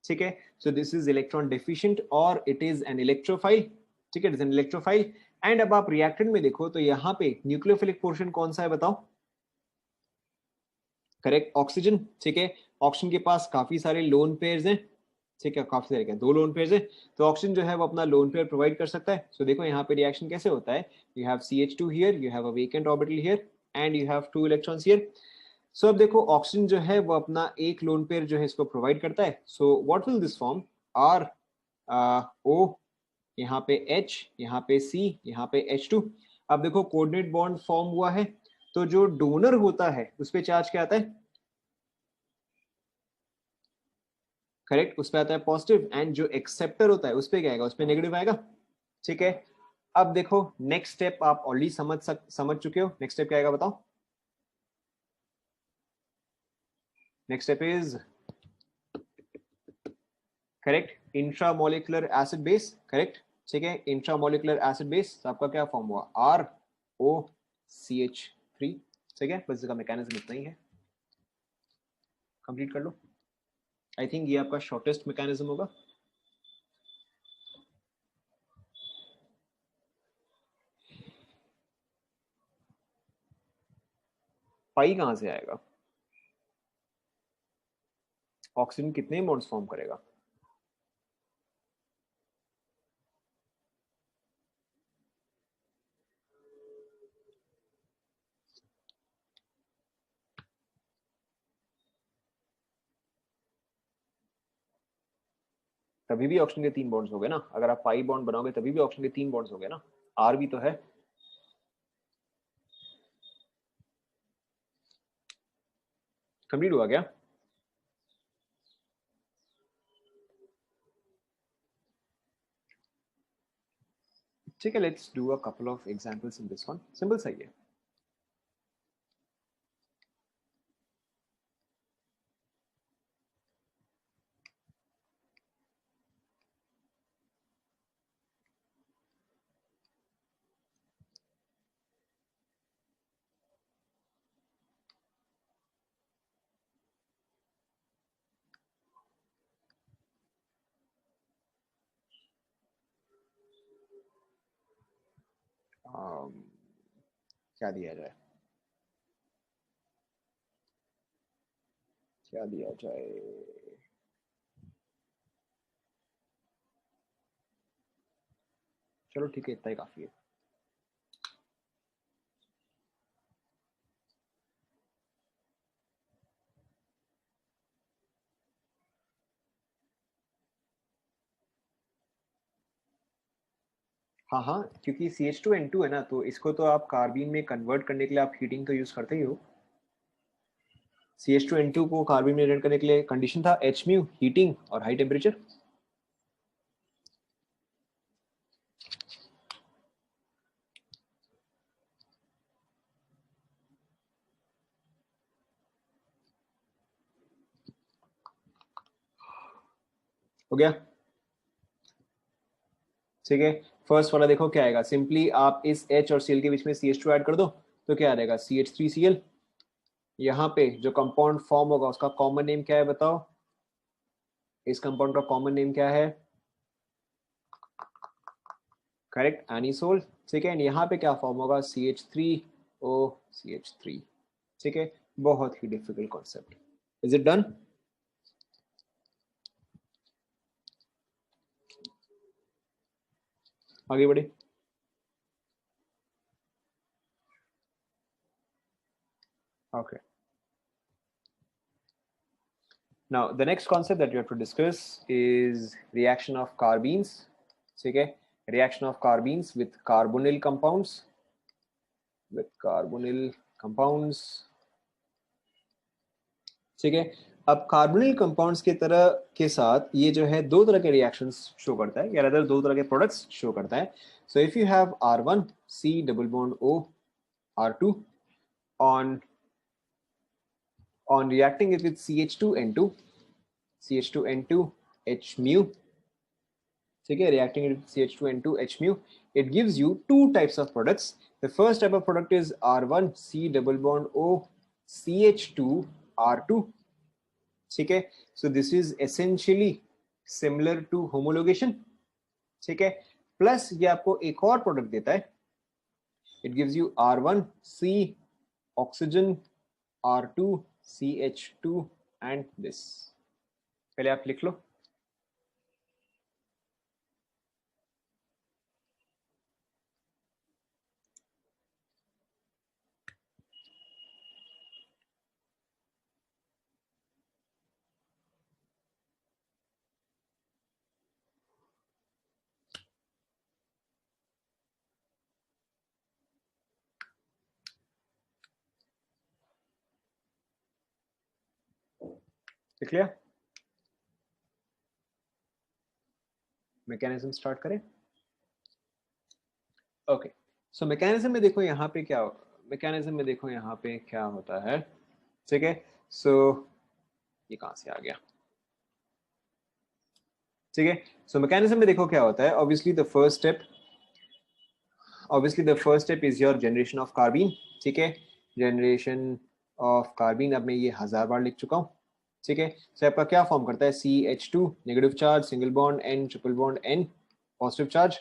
ठीक है, so this is electron deficient और इट इज एन इलेक्ट्रोफाइल। ठीक है, it is an electrophile. And अब आप रिएक्टेंट में देखो तो यहाँ पे न्यूक्लियोफिलिक पोर्शन कौन सा है बताओ? Correct, oxygen. ठीक है, ऑक्सीजन के पास काफी सारे लोन पेयर्स हैं। ठीक है, काफी सारे क्या, 2 लोन पेयर्स है, तो ऑक्सीजन जो है वो अपना लोन पेयर प्रोवाइड कर सकता है। सो देखो यहाँ पे रिएक्शन कैसे होता है, you have CH2 here, you have a vacant orbital here and you have 2 electrons here. So अब देखो ऑक्सीजन जो है वो अपना एक लोन पेयर जो है इसको प्रोवाइड करता है। So what will this form? R O, यहाँ पे H, यहाँ पे C, यहाँ पे H2। अब देखो कोऑर्डिनेट बॉन्ड फॉर्म हुआ है, तो जो डोनर होता है उस पे चार्ज क्या आता है? करेक्ट, उस पे आता है पॉजिटिव, एंड जो एक्सेप्टर होता है उस पे क्या आएगा? उस पे नेगेटिव आएगा। ठीक है, अब देखो नेक्स्ट स्टेप आप ऑलरेडी समझ चुके हो। नेक्स्ट स्टेप क्या आएगा बताओ? Next step is correct, intramolecular acid base. Correct, ठीक है, इंट्रामोलिकुलर एसिड बेस, तो आपका क्या फॉर्म हुआ? ROCH3। ठीक है, बस इसका मैकेनिज्म इतना ही है, कंप्लीट कर लो। आई थिंक ये आपका शॉर्टेस्ट मैकेनिज्म होगा। पाई कहां से आएगा? ऑक्सीजन कितने बॉन्ड्स फॉर्म करेगा? तभी भी ऑक्सीजन के 3 बॉन्ड्स हो गए ना, अगर आप पाई बॉन्ड बनाओगे तभी भी ऑक्सीजन के 3 बॉन्ड्स हो गए ना, आर भी तो है। कंप्लीट हुआ क्या? ठीक है, let's do a couple of examples in this one. Simple सही है। क्या दिया जाए? क्या दिया जाए? चलो ठीक है, इतना ही काफी है। हाँ हाँ, क्योंकि CH2N2 है ना, तो इसको तो आप कार्बीन में कन्वर्ट करने के लिए आप हीटिंग का यूज करते ही हो। CH2N2 को कार्बन में रिएक्ट करने के लिए कंडीशन था H म्यू, हीटिंग और हाई टेम्परेचर। हो गया? ठीक है, फर्स्ट वाला देखो क्या आएगा, सिंपली आप इस H और Cl के बीच में CH2 ऐड कर दो, तो क्या आ जाएगा? CH3Cl। यहाँ पे जो कंपाउंड फॉर्म होगा उसका कॉमन नेम क्या है बताओ? इस कंपाउंड का कॉमन नेम क्या है? Correct, anisole. ठीक है, यहाँ पे क्या फॉर्म होगा? CH3OCH3। ठीक है, बहुत ही difficult concept. Is it done? आगे बढ़े। Okay. Now, the next concept that you have to discuss is reaction of carbenes. Okay, reaction of carbenes with carbonyl compounds. With carbonyl compounds, ठीक है। अब कार्बोनिल कंपाउंड्स के तरह के साथ ये जो है दो तरह के रिएक्शंस शो करता है, या अदर दो तरह के प्रोडक्ट्स शो करता है। So if you have R1 C double bond O R2 on reacting it with CH2N2 CH2N2 H mu, ठीक है, reacting it with CH2N2 H mu, it gives you two types of products. The first type of product is R1 C double bond O CH2 R2, ठीक है। So this is essentially similar to homologation, ठीक है। प्लस ये आपको एक और प्रोडक्ट देता है, it gives you R1 C oxygen R2 CH2 and this. पहले आप लिख लो। लिख लिया? मैकेनिज्म स्टार्ट करें। ओके, सो मैकेनिज्म में देखो यहाँ पे क्या, मैकेनिज्म में देखो यहाँ पे क्या होता है, ठीक है। सो ये कहाँ से आ गया, ठीक है। सो मैकेनिज्म में देखो क्या होता है। Obviously the first step is your generation of carbene, ठीक है। जनरेशन ऑफ कार्बीन, अब मैं ये 1000 बार लिख चुका हूँ, ठीक है। सो आपका क्या फॉर्म करता है, CH2 negative charge, single bond N triple bond N positive charge,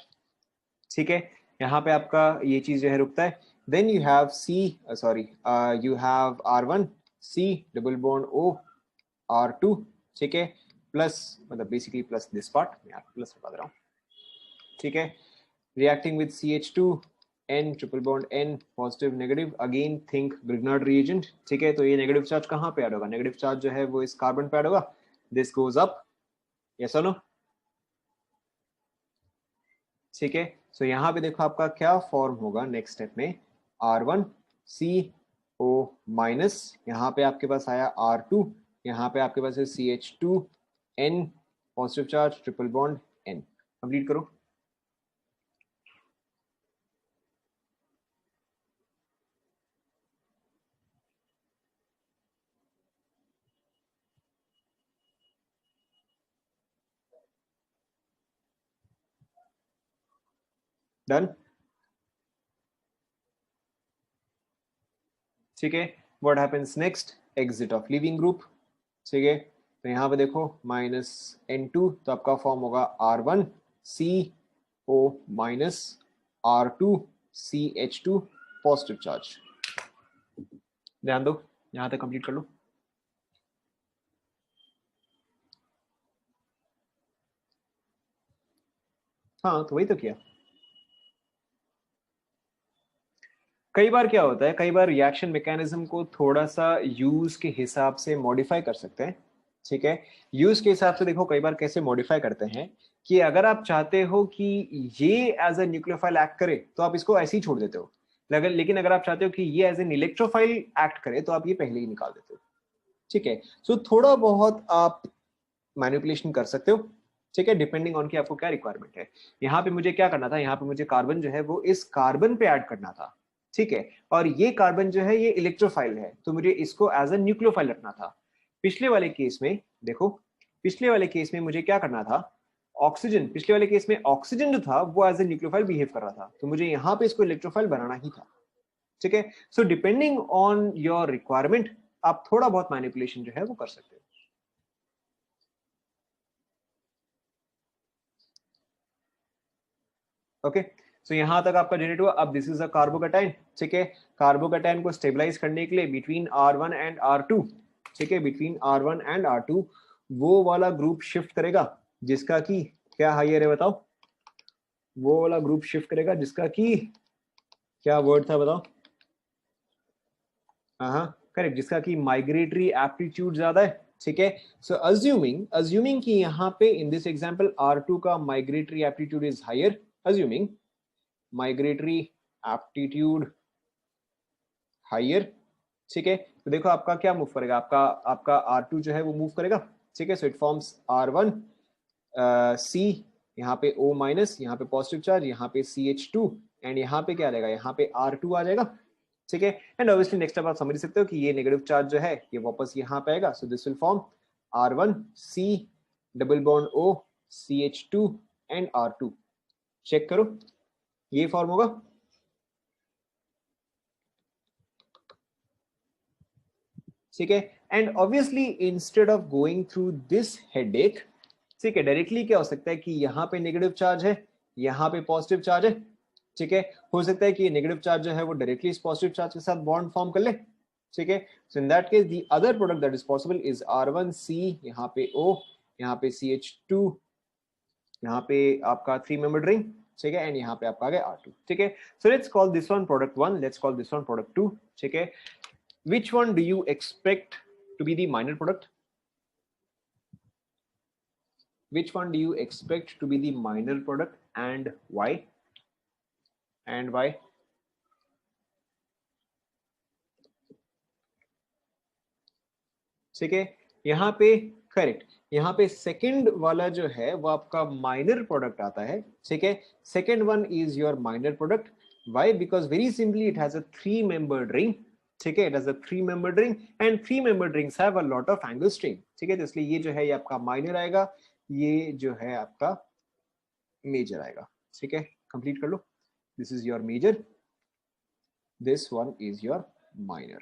ठीक है। यहाँ पे आपका ये चीज जो है रुकता है। Then you have you have R1 C double bond O R2, ठीक है, प्लस मतलब बेसिकली प्लस दिस पार्ट, मैं आपको प्लस बता रहा हूँ, ठीक है। Reacting with CH2 N triple bond N positive negative, again think Grignard reagent, ठीक है। तो ये नेगेटिव चार्ज कहाँ पे ऐड होगा, नेगेटिव चार्ज जो है वो इस कार्बन पे ऐड होगा, दिस गोज अप, यस और नो, ठीक है। सो यहाँ पे देखो आपका क्या फॉर्म होगा नेक्स्ट स्टेप में, R1 CO माइनस, यहाँ पे आपके पास आया R2, यहाँ पे आपके पास है CH2 N positive charge triple bond N। Complete करो। डन, ठीक है। What happens next, exit of leaving group, ठीक है। तो यहाँ पे देखो -N2, तो आपका फॉर्म होगा R1 CO minus R2 CH2 positive charge. ध्यान दो, यहाँ तक कंप्लीट कर लो। हाँ तो वही तो किया। कई बार क्या होता है, कई बार रिएक्शन मैकेनिज्म को थोड़ा सा यूज के हिसाब से मॉडिफाई कर सकते हैं, ठीक है। यूज के हिसाब से देखो कई बार कैसे मॉडिफाई करते हैं कि अगर आप चाहते हो कि ये एज ए न्यूक्लियोफाइल एक्ट करे तो आप इसको ऐसे ही छोड़ देते हो, लेकिन अगर आप चाहते हो कि ये एज एन इलेक्ट्रोफाइल एक्ट करे तो आप ये पहले ही निकाल देते हो, ठीक है। सो थोड़ा बहुत आप मैनिपुलेशन कर सकते हो, ठीक है, डिपेंडिंग ऑन कि आपको क्या रिक्वायरमेंट है। यहाँ पे मुझे क्या करना था, यहाँ पे मुझे कार्बन जो है वो इस कार्बन पे ऐड करना था, ठीक है। और ये कार्बन जो है ये इलेक्ट्रोफाइल है, तो मुझे इसको एज अ न्यूक्लियोफाइल रखना था। पिछले वाले केस में देखो, पिछले वाले केस में मुझे क्या करना था, ऑक्सीजन, पिछले वाले केस में ऑक्सीजन जो था वो एज ए न्यूक्लियोफाइल बिहेव कर रहा था, तो मुझे यहाँ पे इसको इलेक्ट्रोफाइल बनाना ही था, ठीक है। So depending on your requirement आप थोड़ा बहुत मैनिपुलेशन जो है वो कर सकते हो। ओके, सो यहां तक आपका जनरेट हुआ। अब दिस इज अ कार्बोकैटायन, ठीक है। कार्बोकैटायन को स्टेबलाइज करने के लिए बिटवीन R1 एंड R2, ठीक है, बिटवीन R1 एंड R2 वो वाला ग्रुप शिफ्ट करेगा जिसका कि क्या हाइयर है बताओ, वो वाला ग्रुप शिफ्ट करेगा जिसका कि क्या वर्ड था बताओ, हाँ करेक्ट, जिसका कि माइग्रेटरी एप्टीट्यूड ज्यादा है, ठीक है। सो अज्यूमिंग कि यहाँ पे इन दिस एग्जांपल R2 का migratory aptitude is higher, assuming migratory aptitude higher, ठीक है। तो देखो आपका क्या मूव करेगा, आपका आपका R2 जो है वो मूव करेगा, ठीक है। So it forms R1 C, यहाँ पे O माइनस, यहाँ पे पॉजिटिव चार्ज, यहाँ पे CH2 एंड यहाँ पे क्या आ जाएगा, यहाँ पे R2 आ जाएगा, ठीक है। एंड ऑब्वियसली नेक्स्ट स्टेप आप समझ सकते हो कि ये नेगेटिव चार्ज जो है ये वापस यहाँ पे आएगा। So this will form R1 C double bond O CH2 and R2। Check करो, ये फॉर्म होगा, ठीक है। And obviously instead of going through this headache, ठीक है, डायरेक्टली क्या हो सकता है कि यहाँ पे नेगेटिव चार्ज है, यहाँ पे पॉजिटिव चार्ज है, ठीक है। हो सकता है कि ये नेगेटिव चार्ज जो है वो डायरेक्टली इस पॉजिटिव चार्ज के साथ बॉन्ड फॉर्म कर ले, ठीक है। So in that case the other product that is possible is R1C, यहाँ पे O, यहाँ पे CH2, यहाँ पे आपका 3 मेंबर्ड रिंग, ठीक है। एंड यहाँ पे आपका आ गया R2, ठीक है। So let's call this one product 1, let's call this one product 2, ठीक है। Which one do you expect to be the minor product? Which one do you expect to be the minor product and why? And why? ठीक है, यहाँ पे करेक्ट, यहाँ पे सेकंड वाला जो है वो आपका माइनर प्रोडक्ट आता है, ठीक है। Second one is your minor product, why? Because very simply it has a 3 membered ring, ठीक है। It has a 3 membered ring and 3 membered rings have a lot of angle strain, ठीक है। तो इसलिए ये जो है ये आपका माइनर आएगा, ये जो है आपका मेजर आएगा, ठीक है। कंप्लीट कर लो, this is your major, this one is your minor,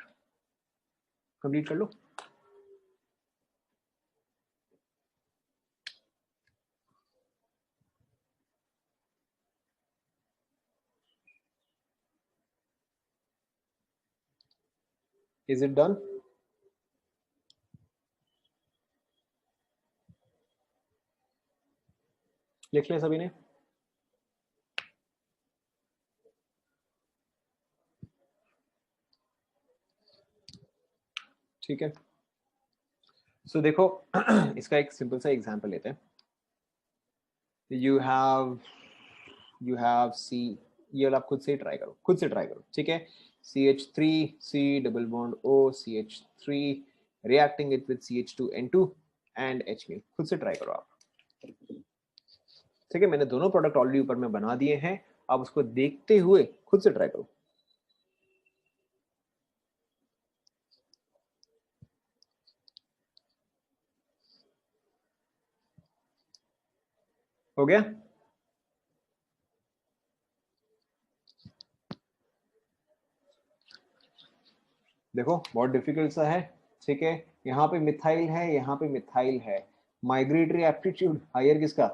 complete कर लो। Is it done? लिख लिया सभी ने? ठीक है। सो देखो इसका एक सिंपल सा एग्जांपल लेते हैं। यू हैव सी, ये वाला आप खुद से ट्राई करो, खुद से ट्राई करो, ठीक है। CH3 C double bond O CH3 reacting it with CH2N2 and H, खुद से ट्राई करो आप, ठीक है। मैंने दोनों प्रोडक्ट ऑलरेडी ऊपर में बना दिए हैं, आप उसको देखते हुए खुद से ट्राई करो। हो गया? देखो बहुत डिफिकल्ट सा है, ठीक है। यहाँ पे मिथाइल है, यहाँ पे मिथाइल है, माइग्रेटरी एप्टीट्यूड हायर किसका?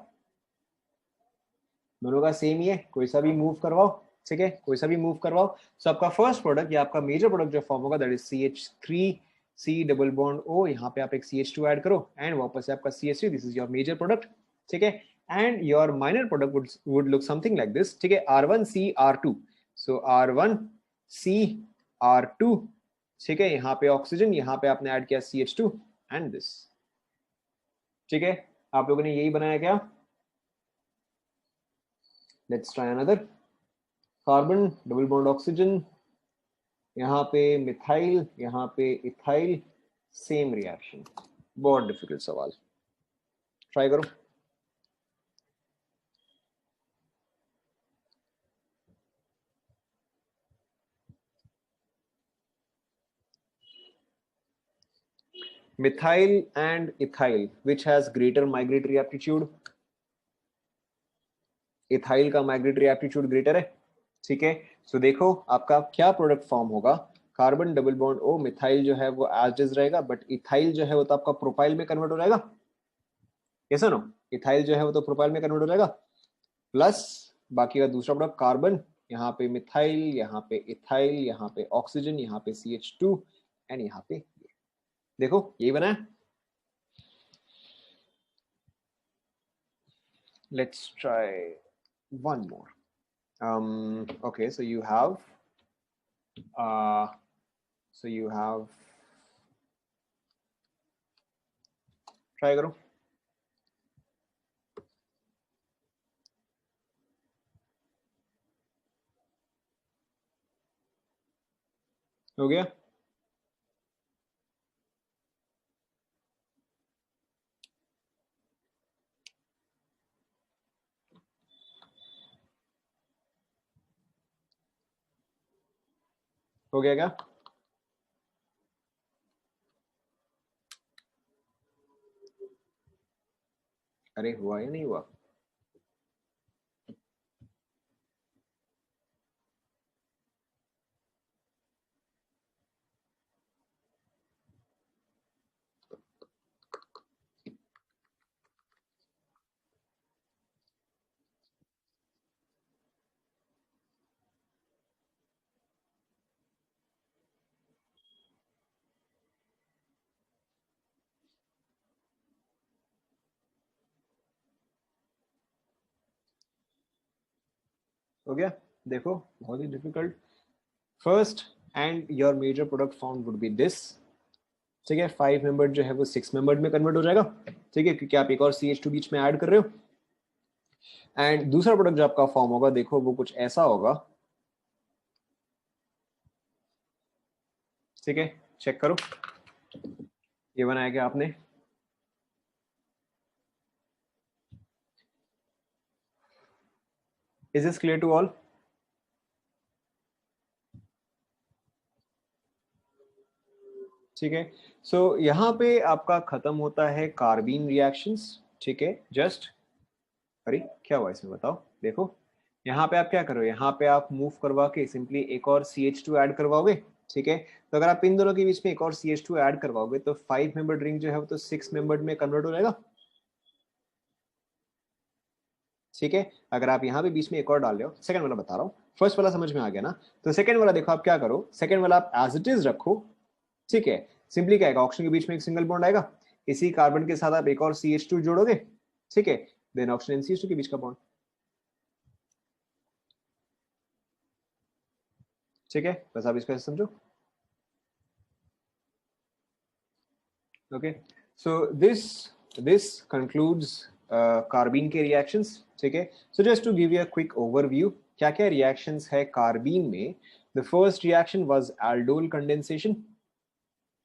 दोनों का सेम ही है, कोई सा भी मूव करवाओ, ठीक है, कोई सा भी मूव करवाओ। सो आपका फर्स्ट प्रोडक्ट या आपका मेजर प्रोडक्ट जो फॉर्म होगा that is CH3 C double bond O, यहाँ पे आप एक CH2 ऐड करो एंड वापस से आपका CH3, this is your major product, ठीक है। And your minor product would look something like this, ठीक है। R1C R2, सो R1C R2, ठीक है। यहाँ पे ऑक्सीजन, यहाँ पे आपने ऐड किया CH2 एंड दिस, ठीक है। आप लोगों ने यही बनाया क्या? Let's try another, carbon double bond oxygen, यहाँ पे मिथाइल, यहाँ पे इथाइल, सेम रिएक्शन। बहुत डिफिकल्ट सवाल, ट्राई करो। Methyl and ethyl, which has greater migratory aptitude? Ethyl का माइग्रेटरी एप्टीट्यूड ग्रेटर है, ठीक है। सो देखो आपका क्या प्रोडक्ट फॉर्म होगा, carbon double bond O, methyl जो है वो एज इज रहेगा, बट इथाइल जो है वो तो आपका प्रोपाइल में कन्वर्ट हो जाएगा, कैसा नो? इथाइल जो है वो तो प्रोपाइल में कन्वर्ट हो जाएगा, प्लस बाकी का दूसरा प्रोडक्ट कार्बन, यहाँ पे मिथाइल, यहाँ पे इथाइल, यहाँ पे ऑक्सीजन, यहाँ पे CH2 एंड यहाँ पे देखो यही बना है। Let's try one more. okay, so you have uh, try करो। हो गया? हो गया क्या? अरे हुआ या नहीं हुआ? हो गया? देखो, बहुत ही डिफिकल्ट। First and your major product found would be this. ठीक है, 5 मेंबर जो है वो 6 मेंबर में कन्वर्ट हो जाएगा। ठीक है, क्योंकि आप एक और CH2 बीच में ऐड कर रहे हो। एंड दूसरा प्रोडक्ट जो आपका फॉर्म होगा, देखो वो कुछ ऐसा होगा। ठीक है, चेक करो, ये बनाया क्या आपने? Is this clear to all? ठीक है, सो यहाँ पे आपका खत्म होता है कार्बीन रिएक्शंस। ठीक है, जस्ट, अरे क्या हुआ इसमें बताओ। देखो, यहाँ पे आप क्या करो, यहाँ पे आप मूव करवा के सिंपली एक और CH2 ऐड करवाओगे। ठीक है, तो अगर आप इन दोनों के बीच में एक और CH2 ऐड करवाओगे तो 5 मेंबर रिंग जो है वो तो 6 मेंबर में कन्वर्ट हो जाएगा। ठीक है, अगर आप यहाँ पे बीच में एक और डाल रहे हो, सेकंड वाला बता रहा हूँ, फर्स्ट वाला समझ में आ गया ना? तो सेकंड वाला देखो, आप क्या करो, सेकंड वाला आप एज इट इज रखो। ठीक है, सिंपली क्या आएगा, ऑक्सीजन के बीच में एक सिंगल बॉन्ड आएगा, इसी कार्बन के साथ आप एक और CH2 जोड़ोगे। ठीक है, देन ऑक्सीजन CH2 के बीच का बॉन्ड। ठीक है, बस आप इसको ऐसे समझो। Okay, so this concludes carbene के रिएक्शंस। ठीक है, so just to give you a quick overview, क्या क्या रिएक्शंस है कार्बीन में। The first reaction was aldol condensation.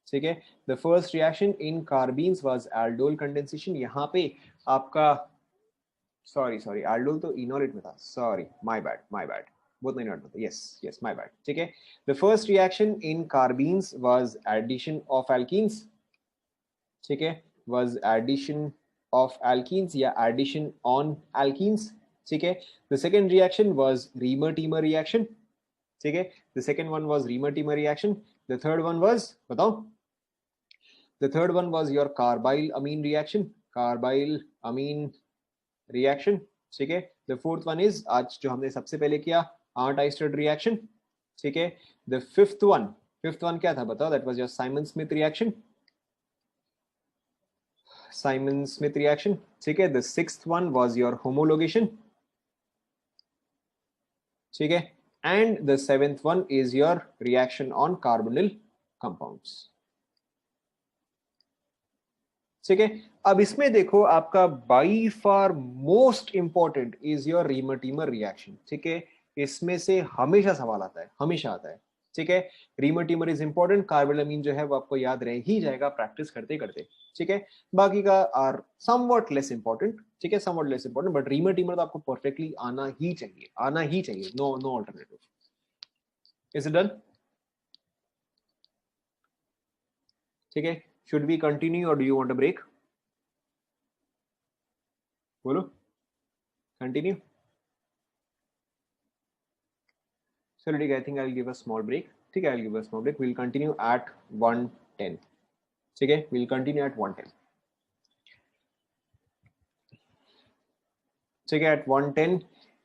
ठीक है, the first reaction in carbenes was aldol condensation. यहाँ पे आपका, सॉरी सॉरी, एल्डोल तो इनोलेट में था, सॉरी, माय बैड, बोथ नहीं not, yes yes, my bad. ठीक है, the first reaction in carbenes was addition of alkenes. ठीक है, was addition of alkenes या addition on alkenes। ठीक है, the second reaction was Reamer-Teamer reaction। ठीक है, the second one was Reamer-Teamer reaction। the third one was, बताओ, the third one was your carbyl amine reaction, carbyl amine reaction। ठीक है, the fourth one is आज जो हमने सबसे पहले किया, Arndt-Istad reaction। ठीक है, the fifth one क्या था बताओ, that was your Simon-Smith reaction, Simon Smith reaction। ठीक है, the sixth one was your homologation। ठीक है, and the seventh one is your reaction on carbonyl compounds। ठीक है, अब इसमें देखो, आपका by far most important is your reamer teamer reaction. ठीक है, इसमें से हमेशा सवाल आता है, हमेशा आता है। ठीक है, रीमर टीमर इज इंपॉर्टेंट, कार्बोलामीन जो है वो आपको याद रह ही जाएगा प्रैक्टिस करते करते। ठीक है, बाकी का आर समवॉट लेस इंपॉर्टेंट। ठीक है, somewhat less important, but Reimer Tiemann तो आपको परफेक्टली आना ही चाहिए, आना ही चाहिए, no no alternative. Is it done? ठीक है, शुड वी कंटिन्यू और do you want a break? बोलो, continue? So Ritik, I think I'll give a small break. ठीक है, I'll give a small break. We'll continue at 1:10. ठीक है, we'll continue at 1:10. ठीक है, at 1:10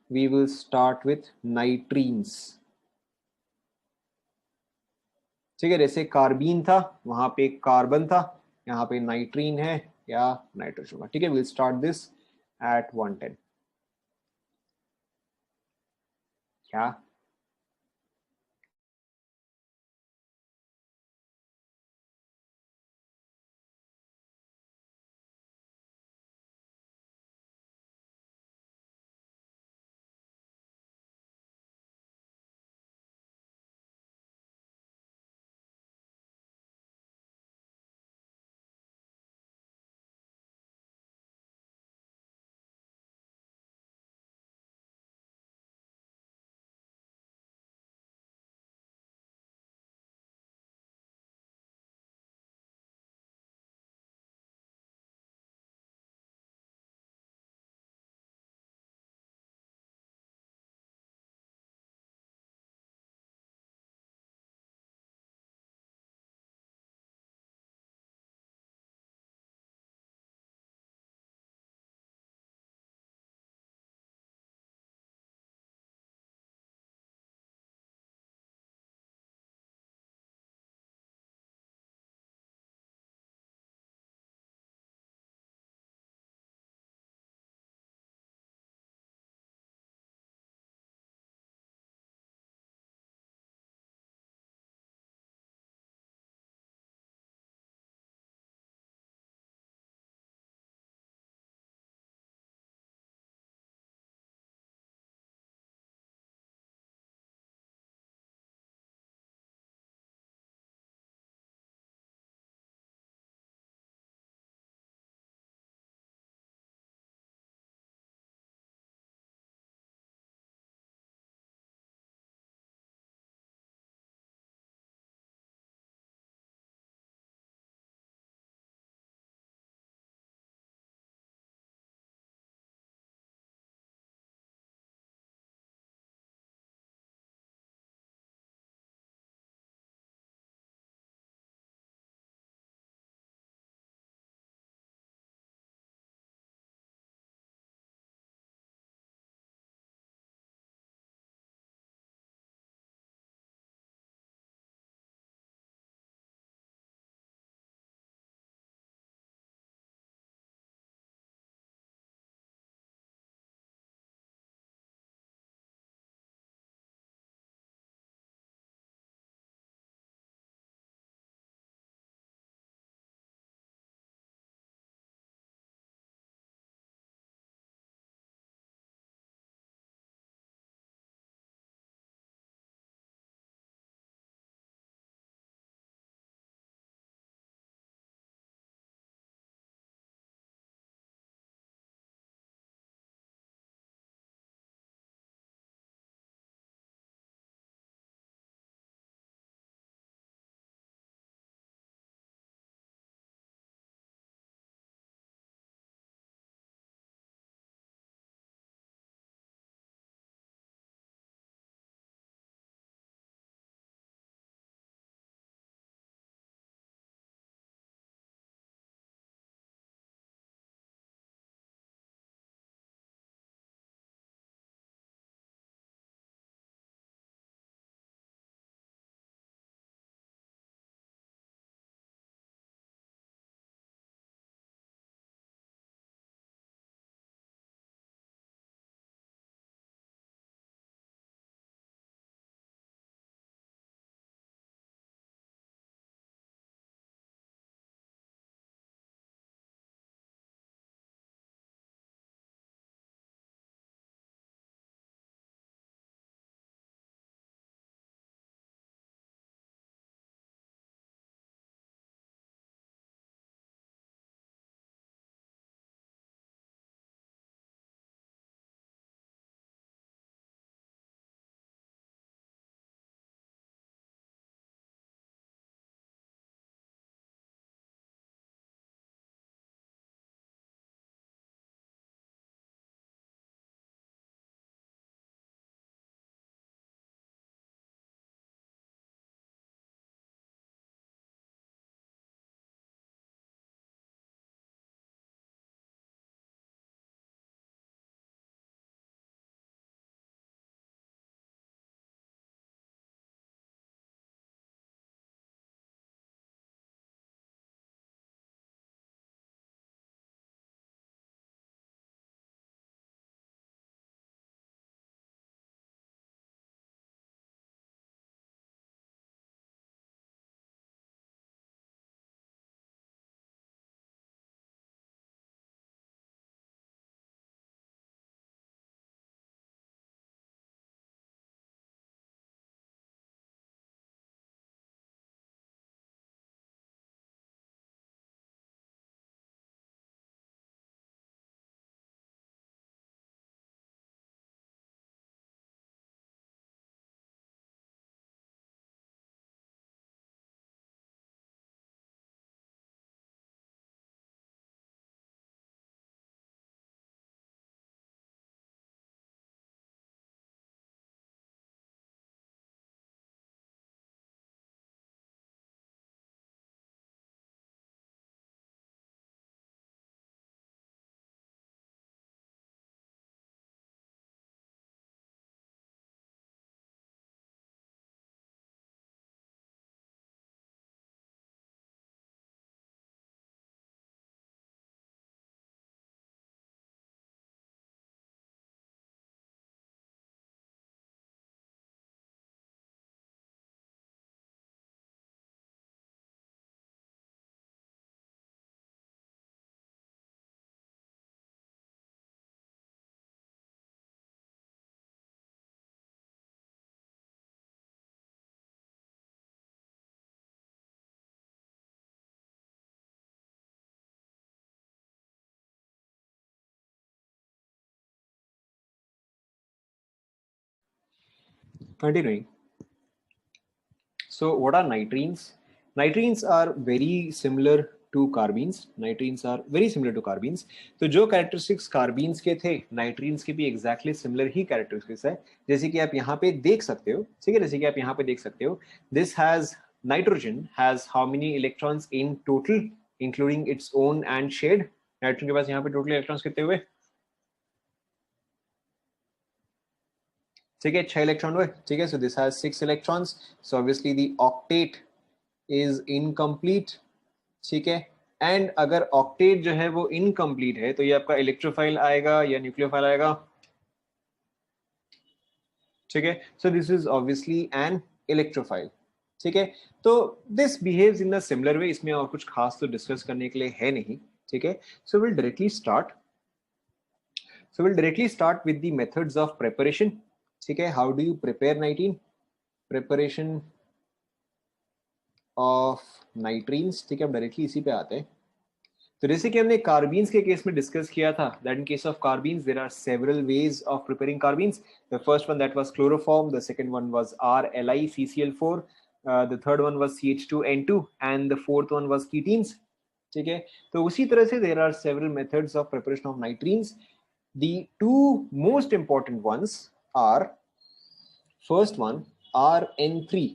we will start with nitrines। ठीक है, जैसे कार्बीन था, वहां पे कार्बन था, यहाँ पे नाइट्रीन है या नाइट्रोजन होगा। ठीक है, we'll start this at 1:10। क्या? Continuing. So what are nitrines? Nitrines are very similar to carbines. Nitrines are very similar to carbines. तो जो characteristics carbines के थे, nitrines के भी exactly similar ही characteristics है. जैसे कि आप यहाँ पे देख सकते हो, ठीक है? जैसे कि आप यहाँ पे देख सकते हो, this has nitrogen has how many electrons in total, including its own and shared. Nitrogen के पास यहाँ पे टोटल इलेक्ट्रॉन्स कितने हुए? ठीक है, 6 इलेक्ट्रॉन हुए. ठीक है, so this has 6 electrons. So obviously the octet is incomplete. ठीक है, एंड अगर ऑक्टेट जो है वो इनकम्प्लीट है तो ये आपका इलेक्ट्रोफाइल आएगा या न्यूक्लियोफाइल आएगा. ठीक है, so this is obviously an electrophile. ठीक है, तो this behaves in the similar way. इसमें और कुछ खास तो डिस्कस करने के लिए है नहीं. ठीक है, so will directly start with the methods of preparation. ठीक है, how do you prepare nitrene? Preparation of nitrenes. ठीक है, हम डायरेक्टली इसी पे आते हैं. तो जैसे कि हमने कार्बीन्स के केस में डिस्कस किया था, that in case of carbenes there are several ways of preparing carbenes. The first one that was chloroform, the second one was RLiCCl4, the third one was CH2N2 and the fourth one was ketenes. ठीक है, तो उसी तरह से there are several methods of preparation of nitrenes. The two most important ones are, first one RN3.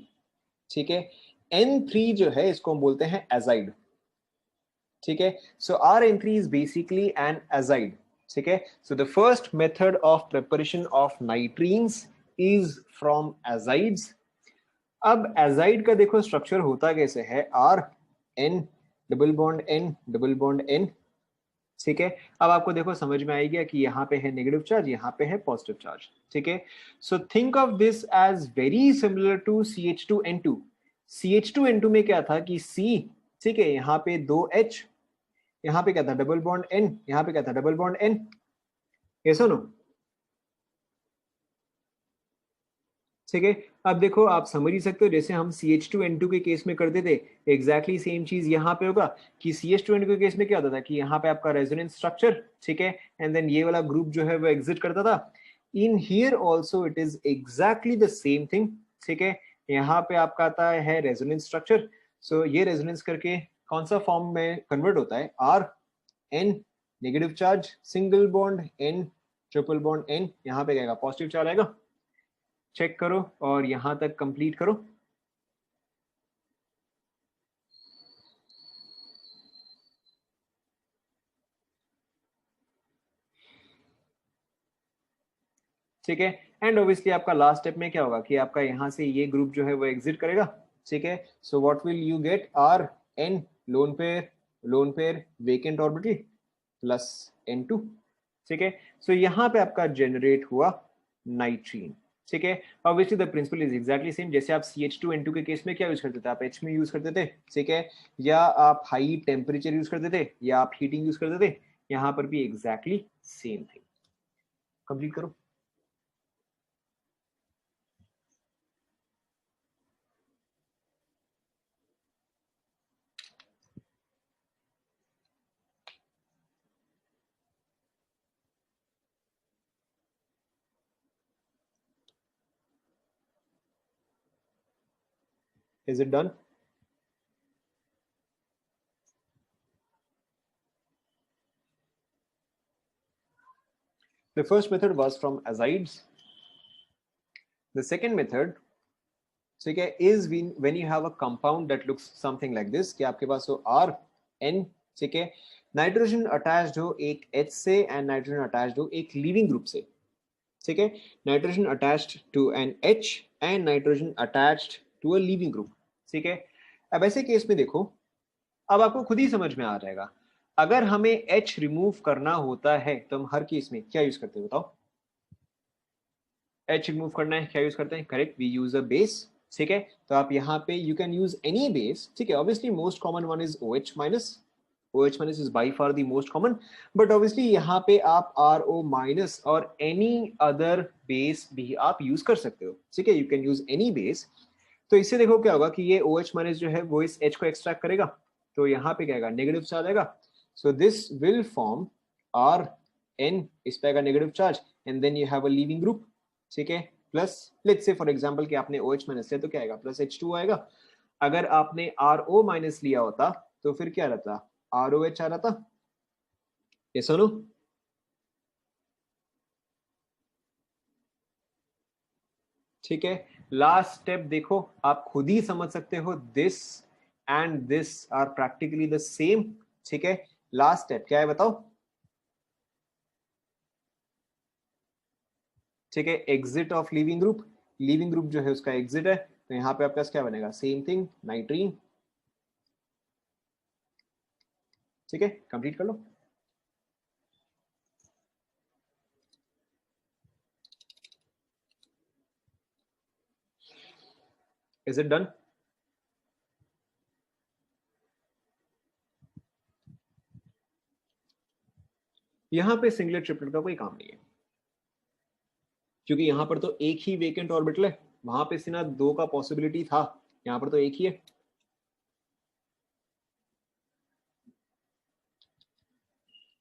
ठीक है, N3 जो है इसको हम बोलते हैं एजाइड. ठीक है, so RN3 is basically an azide. ठीक है, so the first method of preparation of nitrenes is from azides. अब एजाइड का देखो स्ट्रक्चर होता कैसे है, RN double bond N double bond N. ठीक है, अब आपको देखो समझ में आएगा कि यहाँ पे है नेगेटिव चार्ज, यहाँ पे है पॉजिटिव चार्ज. ठीक है, so think of this as very similar to CH2N2. CH2N2 में क्या था कि C, ठीक है, यहाँ पे 2H, यहाँ पे क्या था डबल बॉन्ड N, यहाँ पे क्या था डबल बॉन्ड N. ये सुनो. ठीक है, अब देखो आप समझ ही सकते हो, जैसे हम CH2N2 के केस में करते थे, एग्जैक्टली सेम चीज यहाँ पे होगा कि CH2N2 के केस में क्या होता था कि यहाँ पे आपका रेजोनेंस स्ट्रक्चर. ठीक है, एंड देन ये वाला ग्रुप जो है वो एग्जिट करता था. In here also it is exactly the same thing. ठीक है, यहाँ पे आपका आता है रेजोनेंस स्ट्रक्चर. सो ये रेजोनेंस करके कौन सा फॉर्म में कन्वर्ट होता है, RN negative charge, single bond N triple bond N, यहाँ पे क्या पॉजिटिव चार्ज आएगा. चेक करो और यहां तक कंप्लीट करो. ठीक है, एंड ऑब्वियसली आपका लास्ट स्टेप में क्या होगा कि आपका यहां से ये ग्रुप जो है वो एग्जिट करेगा. ठीक है, so what will you get, RN lone pair vacant orbital plus N2. ठीक है, सो यहां पे आपका जनरेट हुआ नाइट्रीन. ठीक है, obviously the principle is exactly same. जैसे आप CH2N2 के केस में क्या यूज करते थे, आप H में यूज करते थे. ठीक है, या आप हाई टेम्परेचर यूज करते थे, या आप हीटिंग यूज करते थे. यहाँ पर भी एग्जैक्टली सेम थिंग. कंप्लीट करो. Is it done? The first method was from azides. The second method, ठीक है, is when you have a compound that looks something like this, कि आपके पास हो RN. ठीक है, नाइट्रोजन अटैच्ड हो एक H से एंड नाइट्रोजन अटैच्ड हो एक लीविंग ग्रुप से. ठीक है, nitrogen attached to an H and nitrogen attached to a leaving group. ठीक है, अब ऐसे केस में देखो, अब आपको खुद ही समझ में आ जाएगा. अगर हमें H रिमूव करना होता है तो हम हर केस में क्या यूज करते हैं बताओ. H रिमूव करना है क्या यूज करते हैं, correct, we use a base. ठीक है, तो आप यहाँ पे you can use any base. ठीक है, obviously most common one is OH minus. OH minus is by far the most common, but obviously यहाँ पे आप RO minus और any other base भी आप यूज कर सकते हो. ठीक है, you can use any base. तो इससे देखो क्या होगा कि ये OH minus जो है वो इस H को एक्सट्रैक्ट करेगा, तो यहाँ पे क्या आएगा, नेगेटिव चार्ज आएगा. So this will form RN, इस पे आएगा negative charge, and then you have a leaving group. ठीक है, plus let's say for example कि आपने OH माइनस लिया तो क्या आएगा, प्लस H2 आएगा। अगर आपने RO माइनस लिया होता तो फिर क्या रहता, ROH आ रहा था। ये सुनो, ठीक है। लास्ट स्टेप देखो, आप खुद ही समझ सकते हो, this and this are practically the same, ठीक है। लास्ट स्टेप क्या है बताओ, ठीक है, exit of leaving group. Leaving group जो है उसका एग्जिट है, तो यहाँ पे आपका क्या बनेगा, सेम थिंग, नाइट्रीन, ठीक है। कंप्लीट कर लो। Is it done? यहाँ पे सिंगलेट ट्रिपलेट का कोई काम नहीं है, क्योंकि यहाँ पर तो एक ही वेकेंट ऑर्बिटल है, वहां पे सिर्फ दो का पॉसिबिलिटी था, यहाँ पर तो एक ही है।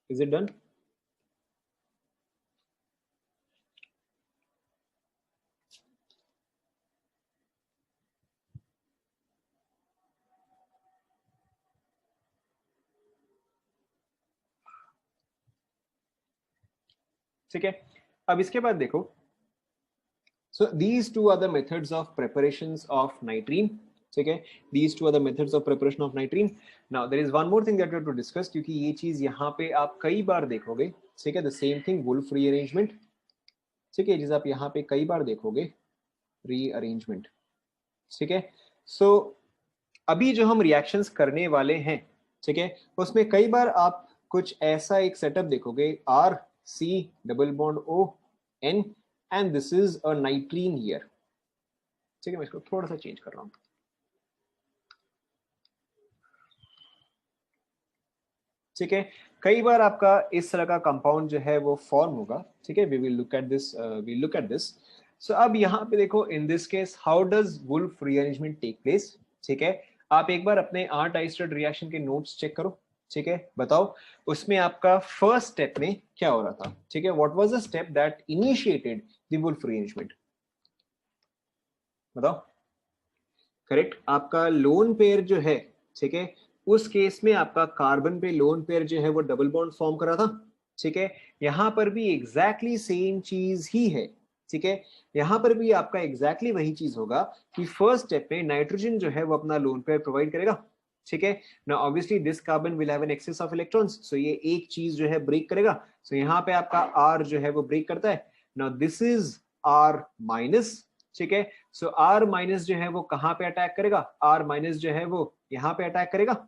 Is it done? ठीक है, अब इसके बाद देखो, so these two are the methods of preparations of nitrene, ठीक है। these two are the methods of preparation of nitrene. Now there is one more thing that we have to discuss, क्योंकि ये चीज यहाँ पे आप कई बार देखोगे, ठीक है। the same thing, Wolff rearrangement, ठीक है, जिसे आप यहाँ पे कई बार देखोगे, rearrangement, ठीक है। so अभी जो हम रिएक्शंस करने वाले हैं, ठीक है, उसमें कई बार आप कुछ ऐसा एक सेटअप देखोगे, R C double bond O N and this is a नाइट्रीन here, ठीक है। मैं इसको थोड़ा सा चेंज कर रहा हूं, ठीक है। कई बार आपका इस तरह का कंपाउंड जो है वो फॉर्म होगा, ठीक है। We will look at this, we look at this. सो अब यहाँ पे देखो, in this case how does Wolff rearrangement take place, ठीक है। आप एक बार अपने आर्ट आइस्टर्ड रिएक्शन के नोट्स चेक करो, ठीक है। बताओ उसमें आपका फर्स्ट स्टेप में क्या हो रहा था, ठीक है। What was the step that initiated the wolf rearrangement, बताओ। करेक्ट, आपका लोन पेयर जो है, ठीक है, उस केस में आपका कार्बन पे लोन पेयर जो है वो डबल बॉन्ड फॉर्म करा था, ठीक है। यहां पर भी एग्जैक्टली सेम चीज ही है, ठीक है। यहां पर भी आपका एग्जैक्टली वही चीज होगा कि फर्स्ट स्टेप में नाइट्रोजन जो है वो अपना लोन पेयर प्रोवाइड करेगा, ठीक है ना। Obviously this carbon will have an excess of electrons, so ये एक चीज जो है ब्रेक करेगा, सो यहाँ पे आपका R जो है वो ब्रेक करता है। Now this is R minus, ठीक है। सो R माइनस जो है वो कहां पे अटैक करेगा, R माइनस जो है वो यहाँ पे अटैक करेगा,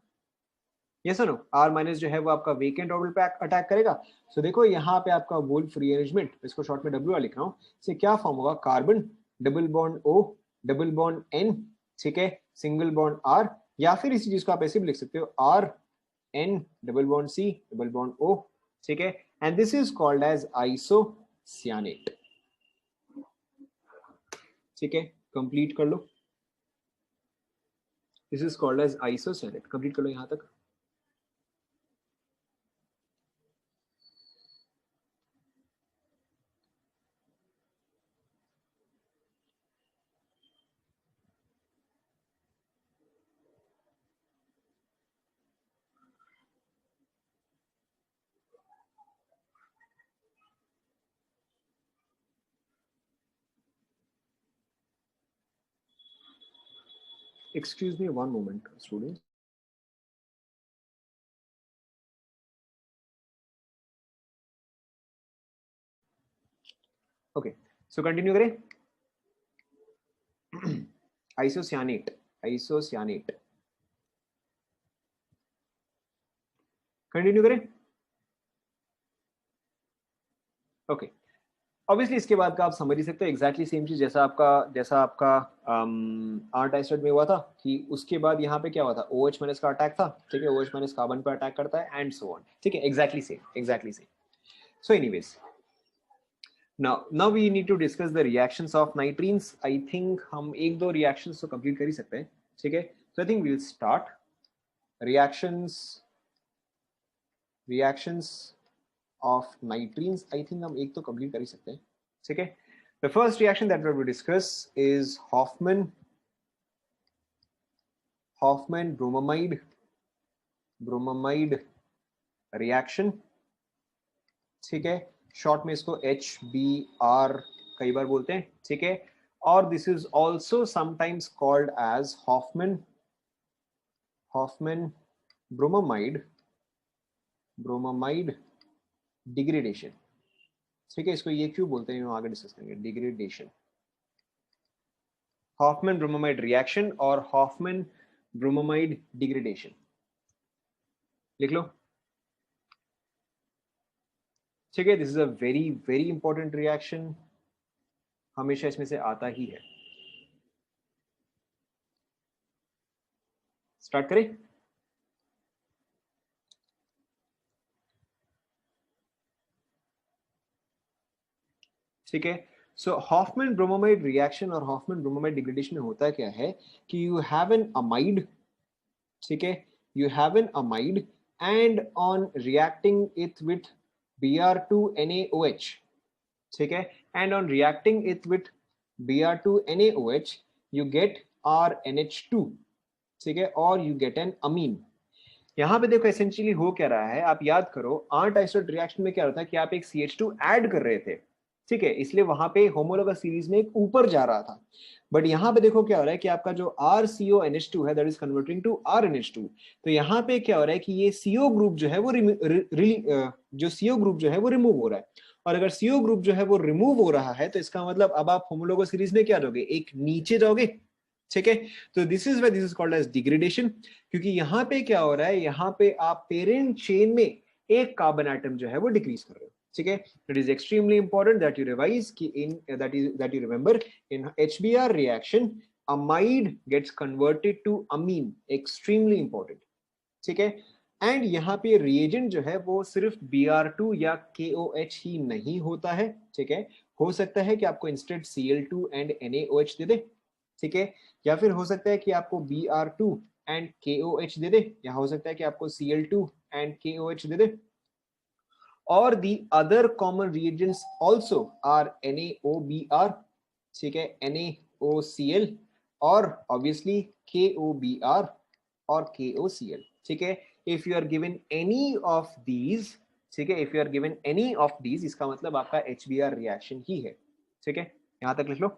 ये सुनो, R माइनस जो है वो आपका वेकेंट ऑर्बिटल पे अटैक करेगा। सो देखो यहाँ पे आपका वुल्फ रीअरेंजमेंट, इसको शॉर्ट में WR लिख रहा हूँ, से क्या फॉर्म होगा, carbon double bond O double bond N, ठीक है, सिंगल बॉन्ड R, या फिर इसी चीज को आप ऐसे भी लिख सकते हो, R N double bond C double bond O, ठीक है। And this is called as isocyanate, ठीक है। कंप्लीट कर लो, this is called as isocyanate, complete कर लो यहां तक। Excuse me one moment, students. Okay, so continue करें। आइसोसियानेट, आइसोसियानेट, कंटिन्यू करें। ओके, ऑब्वियसली इसके बाद का आप समझ ही सकते हो, एग्जैक्टली सेम चीज जैसा आपका आर्ट आइसोड में हुआ था, कि उसके बाद यहाँ पे क्या हुआ था, OH माइनस का अटैक था, ठीक है। OH माइनस कार्बन पर अटैक करता है एंड सो ऑन, ठीक है। Exactly same, exactly same. So anyways, now we need to discuss the reactions of nitrines. I think हम एक दो reactions तो कंप्लीट कर ही सकते हैं, ठीक है। So I think we'll start reactions of nitrines. I think हम एक तो कंप्लीट कर ही सकते हैं, ठीक है। The first reaction that we will discuss is Hoffman bromamide reaction. ठीक है, शॉर्ट में इसको HBr कई बार बोलते हैं, ठीक है, और this is also sometimes called as Hoffman bromamide degradation. ठीक है, इसको ये क्यों बोलते हैं आगे डिस्कस करेंगे. डिग्रेडेशन, Hoffman bromamide रिएक्शन और Hoffman bromamide डिग्रेडेशन. लिख लो. ठीक है, this is a very very important reaction, हमेशा इसमें से आता ही है. स्टार्ट करें. ठीक है, सो हॉफमैन ब्रोमोमाइड रिएक्शन और हॉफमैन ब्रोमोमाइड डिग्रेडेशन में होता क्या है कि यू हैव एन अमाइड. ठीक है, you have an amide and on reacting it with Br2NaOH. ठीक है, and on reacting it with Br2NaOH you get RNH2. ठीक है, और यू गेट एन अमीन. यहां पे देखो एसेंशियली हो क्या रहा है, आप याद करो आर डाइसोट रिएक्शन में क्या होता है कि आप एक CH2 ऐड कर रहे थे. ठीक है, इसलिए वहां पे होमोलोगस सीरीज में एक ऊपर जा रहा था. बट यहाँ पे देखो क्या हो रहा है कि आपका जो RCONH2 है that is converting to RNH2. तो यहाँ पे क्या हो रहा है कि ये CO ग्रुप जो है वो जो CO ग्रुप जो है वो रिमूव हो रहा है. और अगर CO ग्रुप जो है वो रिमूव हो रहा है तो इसका मतलब अब आप होमोलोगस सीरीज में क्या दोगे, एक नीचे जाओगे. ठीक है, तो this is why this is called as degradation, क्योंकि यहाँ पे क्या हो रहा है, यहाँ पे आप पेरेंट चेन में एक कार्बन एटम जो है वो डिक्रीज कर रहे हो. ठीक है, it is extremely important that you revise कि in that you remember in HBr reaction amide gets converted to amine, extremely important. ठीक है, एंड यहाँ पे रिएजेंट जो है वो सिर्फ Br2 या KOH ही नहीं होता है. ठीक है, हो सकता है कि आपको इंस्टेड Cl2 एंड NaOH दे दे. ठीक है, या फिर हो सकता है कि आपको Br2 एंड KOH दे दे, या हो सकता है कि आपको Cl2 एंड KOH दे दे. और the other common reagents also are NaOBr. ठीक है, NaOCl और obviously KOBr और KOCl. ठीक है, if you are given any of these, ठीक है, if you are given any of these इसका मतलब आपका HBr रिएक्शन ही है. ठीक है, यहां तक लिख लो.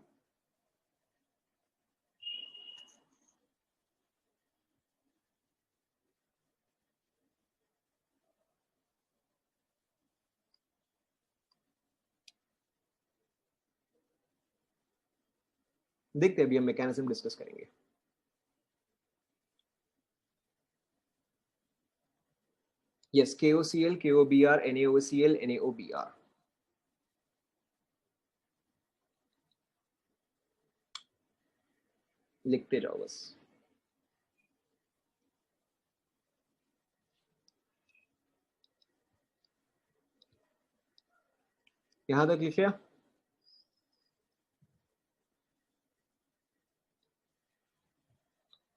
देखते हैं, अभी हम मैकेनिज्म डिस्कस करेंगे. Yes, KOCl, KOBr, NaOCl, NaOBr. लिखते जाओ बस. यहां तक लिख लिया.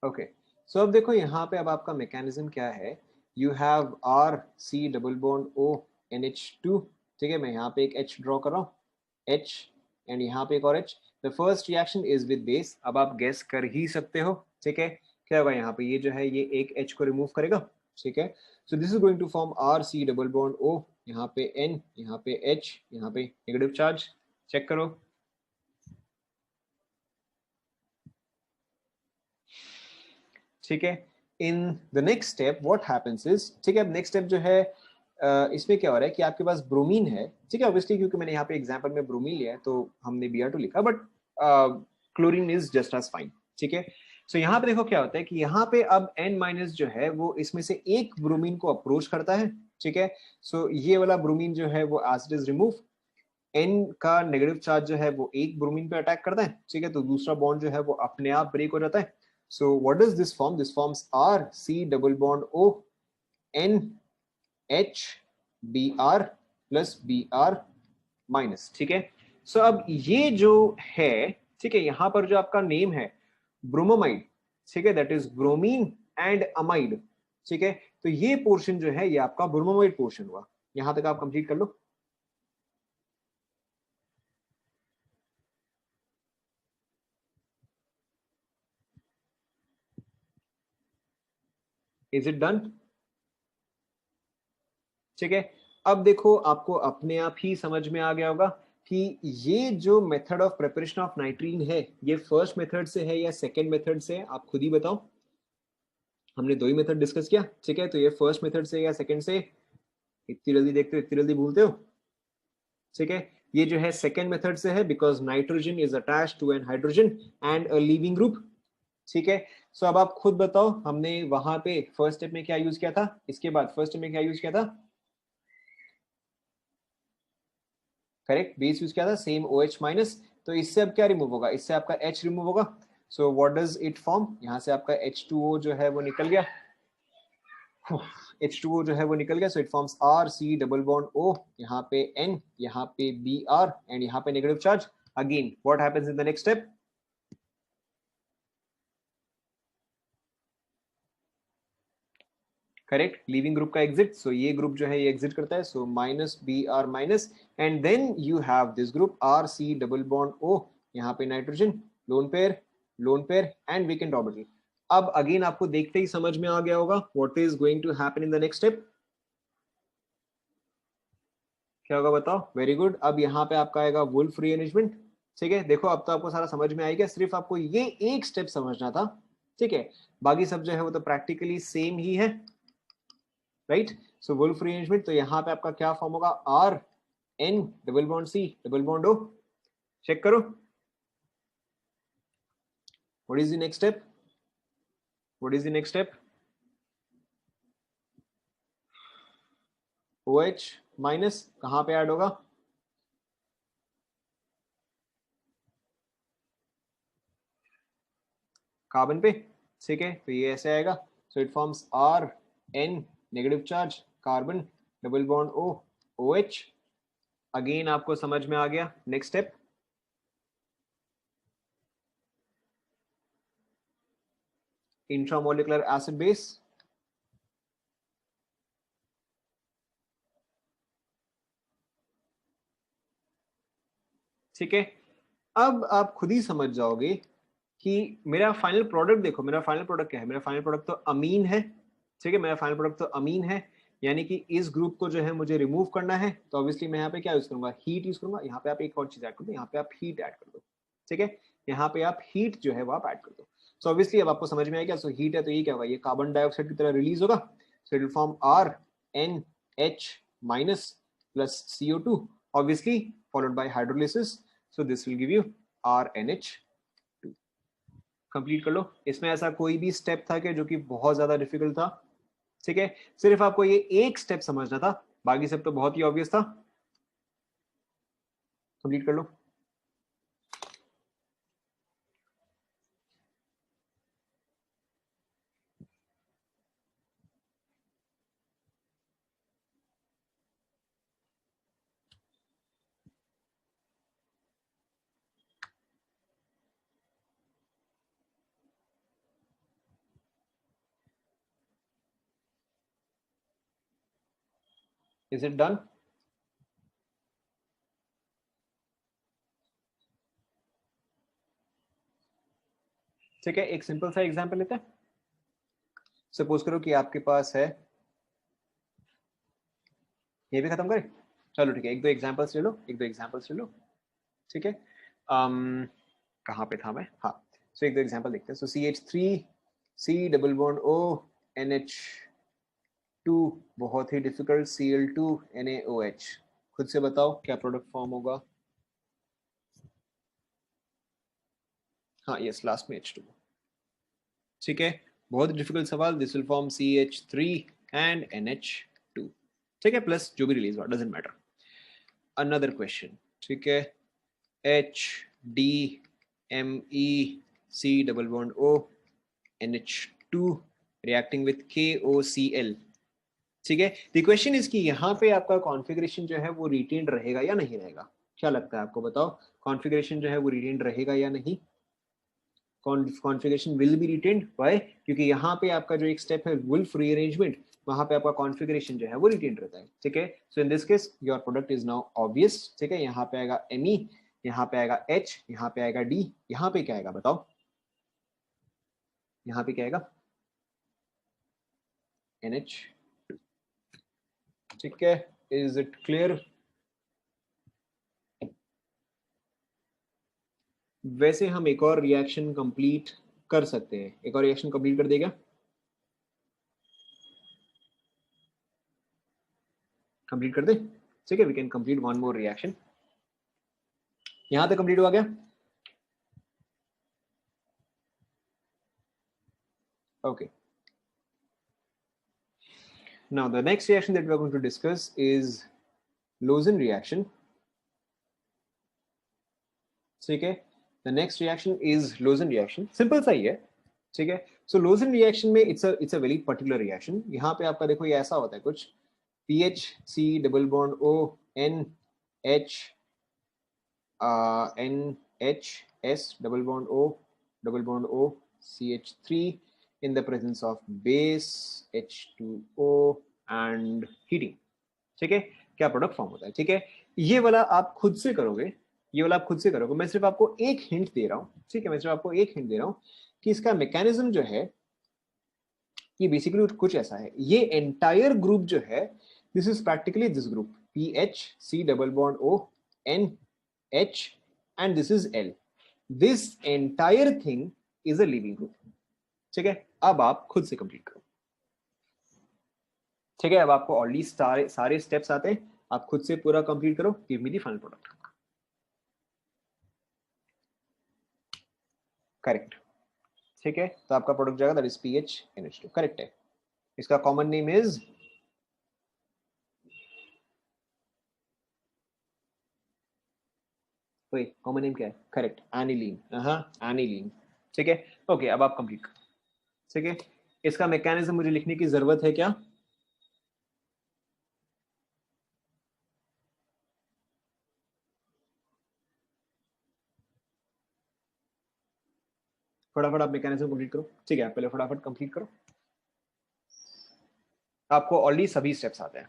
ओके, सो अब देखो यहाँ पे अब आपका मैकेनिज्म क्या है. You have RC double bond ONH2. ठीक है, मैं यहाँ पे एक H ड्रॉ कर रहा हूँ, H, एंड यहाँ पे एक और H. The first reaction is with base. अब आप गेस कर ही सकते हो. ठीक है, क्या होगा यहाँ पे, ये जो है ये एक H को रिमूव करेगा. ठीक है, so this is going to form RC double bond O, यहाँ पे N, यहाँ पे H, यहाँ पे नेगेटिव चार्ज. चेक करो. ठीक है, in the next step what happens is, ठीक है, अब नेक्स्ट स्टेप जो है इसमें क्या हो रहा है कि आपके पास ब्रोमीन है. ठीक है, ऑब्वियसली क्योंकि मैंने यहाँ पे एग्जांपल में ब्रोमीन लिया है तो हमने Br2 लिखा, but chlorine is just as fine. ठीक है, सो यहाँ पे देखो क्या होता है कि यहाँ पे अब N माइनस जो है वो इसमें से एक ब्रोमीन को अप्रोच करता है. ठीक है, सो ये वाला ब्रोमीन जो है वो as it is remove. N का नेगेटिव चार्ज जो है वो एक ब्रोमीन पे अटैक करता है. ठीक है, तो दूसरा बॉन्ड जो है वो अपने आप ब्रेक हो जाता है. So what does this form? This forms RC double bond O NH Br plus Br minus. ठीक है, सो अब ये जो है, ठीक है, यहां पर जो आपका नेम है ब्रोमोमाइड, ठीक है, that is bromine and amide. ठीक है, तो ये पोर्शन जो है ये आपका ब्रोमोमाइड पोर्शन हुआ. यहां तक आप कंप्लीट कर लो. Is it done? ठीक है, अब देखो आपको अपने आप ही समझ में आ गया होगा कि ये जो मेथड ऑफ प्रिपरेशन ऑफ नाइट्रीन है ये फर्स्ट मेथड से है या सेकेंड मेथड से है, आप खुद ही बताओ। हमने दो ही मेथड डिस्कस किया, ठीक है, तो ये फर्स्ट मेथड से या सेकेंड से? इतनी जल्दी देखते हो, इतनी जल्दी भूलते हो? ठीक है, ये जो है सेकेंड मेथड से है, because nitrogen is attached to an hydrogen and a leaving group. ठीक है, सो अब आप खुद बताओ हमने वहां पे फर्स्ट स्टेप में क्या यूज किया था, इसके बाद फर्स्ट स्टेप में क्या यूज किया था? करेक्ट, बेस यूज किया था, सेम OH माइनस। तो इससे अब क्या रिमूव होगा, इससे आपका H रिमूव होगा। So what does it form, यहाँ से आपका H2O जो है वो निकल गया। H2O जो है वो निकल गया, so it forms RC double bond O, यहाँ पे N, यहाँ पे Br एंड यहाँ पे negative charge. Again what happens in the next step? Correct, leaving group का एग्जिट, सो ये ग्रुप जो है ये एग्जिट करता है, so minus Br minus, and then you have this group RC double bond O, यहाँ पे nitrogen, lone pair and vacant orbital. अब अगेन आपको देखते ही समझ में आ गया होगा what is going to happen in the next step. क्या होगा बताओ? वेरी गुड, अब यहाँ पे आपका आएगा वुल्फ रीअरेंजमेंट। ठीक है, देखो अब तो आपको सारा समझ में आएगा, सिर्फ आपको ये एक स्टेप समझना था। ठीक है, बाकी सब जो है वो तो प्रैक्टिकली सेम ही है, राइट? सो वुल्फ रीअरेंजमेंट, तो यहाँ पे आपका क्या फॉर्म होगा? RN double bond C double bond O। Check करो, what is the next step? What is the next step? OH minus कहाँ पे ऐड होगा? कार्बन पे। ठीक है, तो ये ऐसे आएगा, so it forms RN negative charge carbon double bond O OH। Again आपको समझ में आ गया, next step? Intramolecular acid base. ठीक है, अब आप खुद ही समझ जाओगे कि मेरा फाइनल प्रोडक्ट देखो, मेरा फाइनल प्रोडक्ट क्या है? मेरा फाइनल प्रोडक्ट तो अमीन है। ठीक है, मेरा फाइनल प्रोडक्ट तो अमीन है, यानी कि इस ग्रुप को जो है मुझे रिमूव करना है, तो ऑब्वियसली मैं यहाँ पे क्या यूज करूंगा? हीट यूज करूंगा। यहाँ पे आप एक और चीज ऐड कर दो, यहाँ पे आप हीट ऐड कर दो। ठीक है, यहाँ पे आप हीट जो है वो आप ऐड कर दो। सो ऑब्वियसली अब आपको समझ में आएगा, सो हीट है तो ये क्या होगा? ये कार्बन डाइऑक्साइड की तरह रिलीज होगा, so it will form RNH minus plus CO2, obviously followed by hydrolysis, so this will give you RNH2। Complete कर लो। इसमें ऐसा कोई भी स्टेप था कि जो कि बहुत ज्यादा डिफिकल्ट था? ठीक है, सिर्फ आपको ये एक स्टेप समझना था, बाकी सब तो बहुत ही ऑब्वियस था। कंप्लीट कर लो। Is it done? ठीक है, एक सिंपल सा एग्जांपल लेते हैं। सपोज करो कि आपके पास है, ये भी खत्म करें? चलो ठीक है, एक दो एग्जांपल्स ले लो, एक दो एग्जांपल्स ले लो। ठीक है, कहाँ पे था मैं? हाँ, सो एक दो एग्जांपल देखते हैं। सो CH3C double bond O NH2, बहुत ही डिफिकल्ट Cl2 NaOH। खुद से बताओ क्या प्रोडक्ट फॉर्म होगा? हाँ यस, लास्ट में H2। ठीक है, बहुत डिफिकल्ट सवाल। This will form CH3 and NH2। ठीक है, प्लस जो भी रिलीज हुआ, डजंट मैटर। अनदर क्वेश्चन, ठीक है, HDMeC double bond O NH2 reacting with KOCl। ठीक है, द क्वेश्चन इज कि यहाँ पे आपका कॉन्फ़िगरेशन जो है वो रिटेन्ड रहेगा या नहीं रहेगा? क्या लगता है आपको, बताओ? कॉन्फ़िगरेशन जो है वो रिटेन्ड रहेगा या नहीं? Configuration will be retained, why? क्योंकि यहाँ पे आपका जो एक स्टेप है वुल्फ रीअरेंजमेंट, वहां पे आपका कॉन्फ़िगरेशन जो है वो रिटेन्ड रहता है। ठीक है, so in this case your product is now obvious. ठीक है, यहाँ पे आएगा Me, यहाँ पे आएगा H, यहाँ पे आएगा D, यहाँ पे क्या आएगा बताओ? यहाँ पे क्या आएगा? NH, ठीक है, इज इट क्लियर? वैसे हम एक और रिएक्शन कंप्लीट कर सकते हैं, एक और रिएक्शन कंप्लीट कर देगा, कंप्लीट कर दे, ठीक है, we can complete one more reaction. यहां तक कंप्लीट हुआ क्या? Okay. Now the next reaction that we are going to discuss is Lawson reaction. ठीक है, the next reaction is Lawson reaction. Simple सा ही है, ठीक है. So Lawson reaction में it's a very particular reaction. यहाँ पे आपका देखो ये ऐसा होता है कुछ, PH C double bond O N H N H S double bond O CH3 in the presence of base H2O and heating. ठीक है, क्या प्रोडक्ट फॉर्म होता है, ठीक है. ये वाला आप खुद से करोगे, ये वाला आप खुद से करोगे, मैं सिर्फ आपको एक हिंट दे रहा हूँ, ठीक है, मैं सिर्फ आपको एक हिंट दे रहा हूँ कि इसका मैकेनिज्म जो है ये बेसिकली कुछ ऐसा है. ये एंटायर ग्रुप जो है, this is practically this group PH C double bond O N H and this is L. This entire thing is a leaving group. ठीक है, अब आप खुद से कंप्लीट करो. ठीक है, अब आपको ऑलरेडी सारे स्टेप्स आते हैं, आप खुद से पूरा कंप्लीट करो. Give me the final product. Correct, ठीक है, तो आपका प्रोडक्ट जाएगा दैट इज PHNH2. करेक्ट है. इसका common name is, common name क्या है? Correct, aniline. हाँ, एनिलीन. ठीक है, ओके, अब आप कंप्लीट करो. ठीक है, इसका मैकेनिज्म मुझे लिखने की जरूरत है क्या? फटाफट आप मैकेनिज्म कंप्लीट करो. ठीक है, आप पहले फटाफट कंप्लीट करो, आपको ऑलरेडी सभी स्टेप्स आते हैं.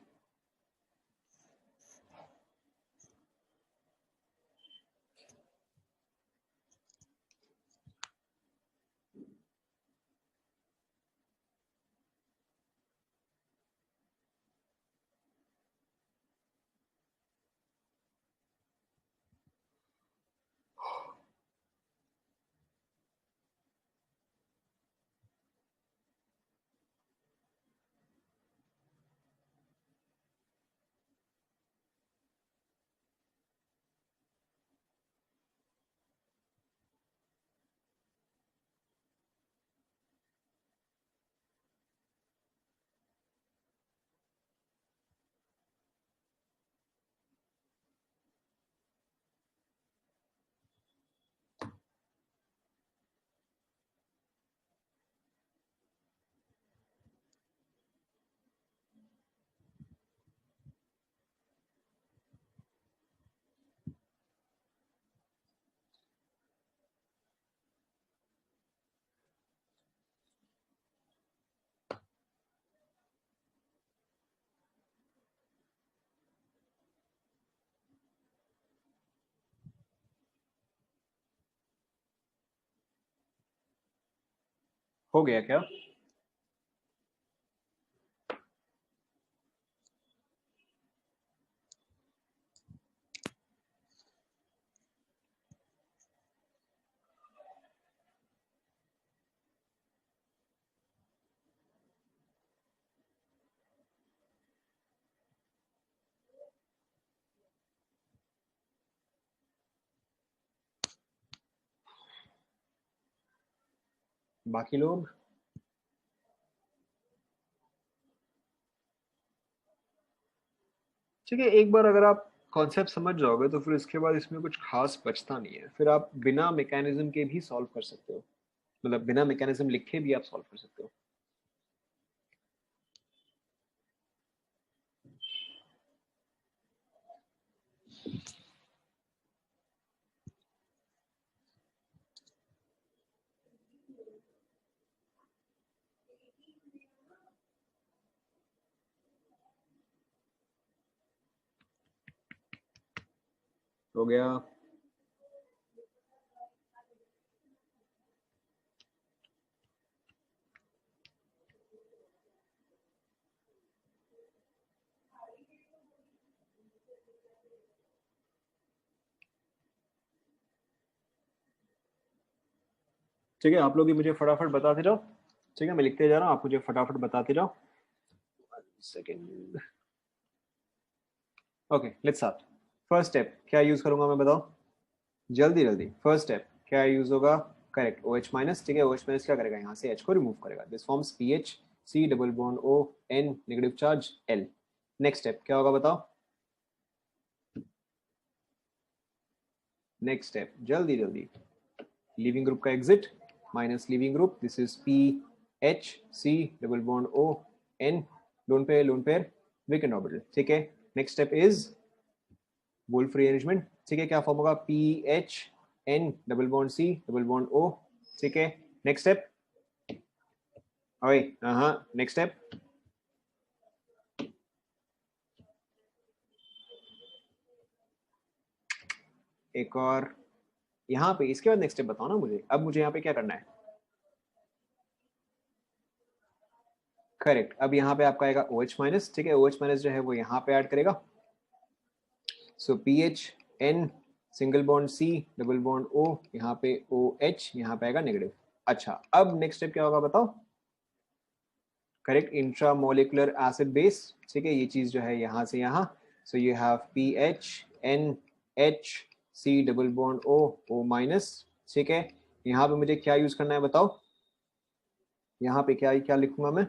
हो गया क्या? बाकी लोग? ठीक है, एक बार अगर आप कॉन्सेप्ट समझ जाओगे तो फिर इसके बाद इसमें कुछ खास बचता नहीं है, फिर आप बिना मैकेनिज्म के भी सॉल्व कर सकते हो, मतलब बिना मैकेनिज्म लिखे भी आप सॉल्व कर सकते हो. हो गया? ठीक है, आप लोग भी मुझे फटाफट बताते जाओ। ठीक है, मैं लिखते जा रहा हूँ, आप मुझे फटाफट बताते जाओ। Second. Okay, let's start. First step क्या यूज करूंगा मैं, बताओ जल्दी जल्दी। फर्स्ट स्टेप क्या यूज होगा? Correct, O H minus. ठीक है, ओ एच माइनस क्या करेगा, यहाँ से एच को रिमूव करेगा। This forms P H C double bond O N negative charge L. Next step क्या होगा बताओ? नेक्स्ट स्टेप जल्दी जल्दी, लीविंग ग्रुप का exit minus leaving group, this is P H C double bond O N, lone pair vacant orbital. ठीक है, next step is Wolff rearrangement. ठीक है, क्या फॉर्म होगा? P H N double bond C double bond O. ठीक है, नेक्स्ट स्टेप। ओए हाँ, नेक्स्ट स्टेप। एक और यहाँ पे, इसके बाद नेक्स्ट स्टेप बताओ ना मुझे। अब मुझे यहाँ पे क्या करना है? करेक्ट, अब यहाँ पे आपका आएगा ओ एच माइनस। ठीक है, ओ एच माइनस जो है वो यहाँ पे ऐड करेगा। So P H N single bond C double bond O, यहाँ पे ओ एच, यहाँ पे आएगा नेगेटिव। अच्छा, अब नेक्स्ट स्टेप क्या होगा बताओ? Correct, intramolecular acid base. ठीक है, ये चीज जो है यहाँ से यहाँ। So you have P H N H C double bond O O minus. ठीक है, यहाँ पे मुझे क्या यूज करना है बताओ? यहाँ पे क्या क्या लिखूंगा मैं?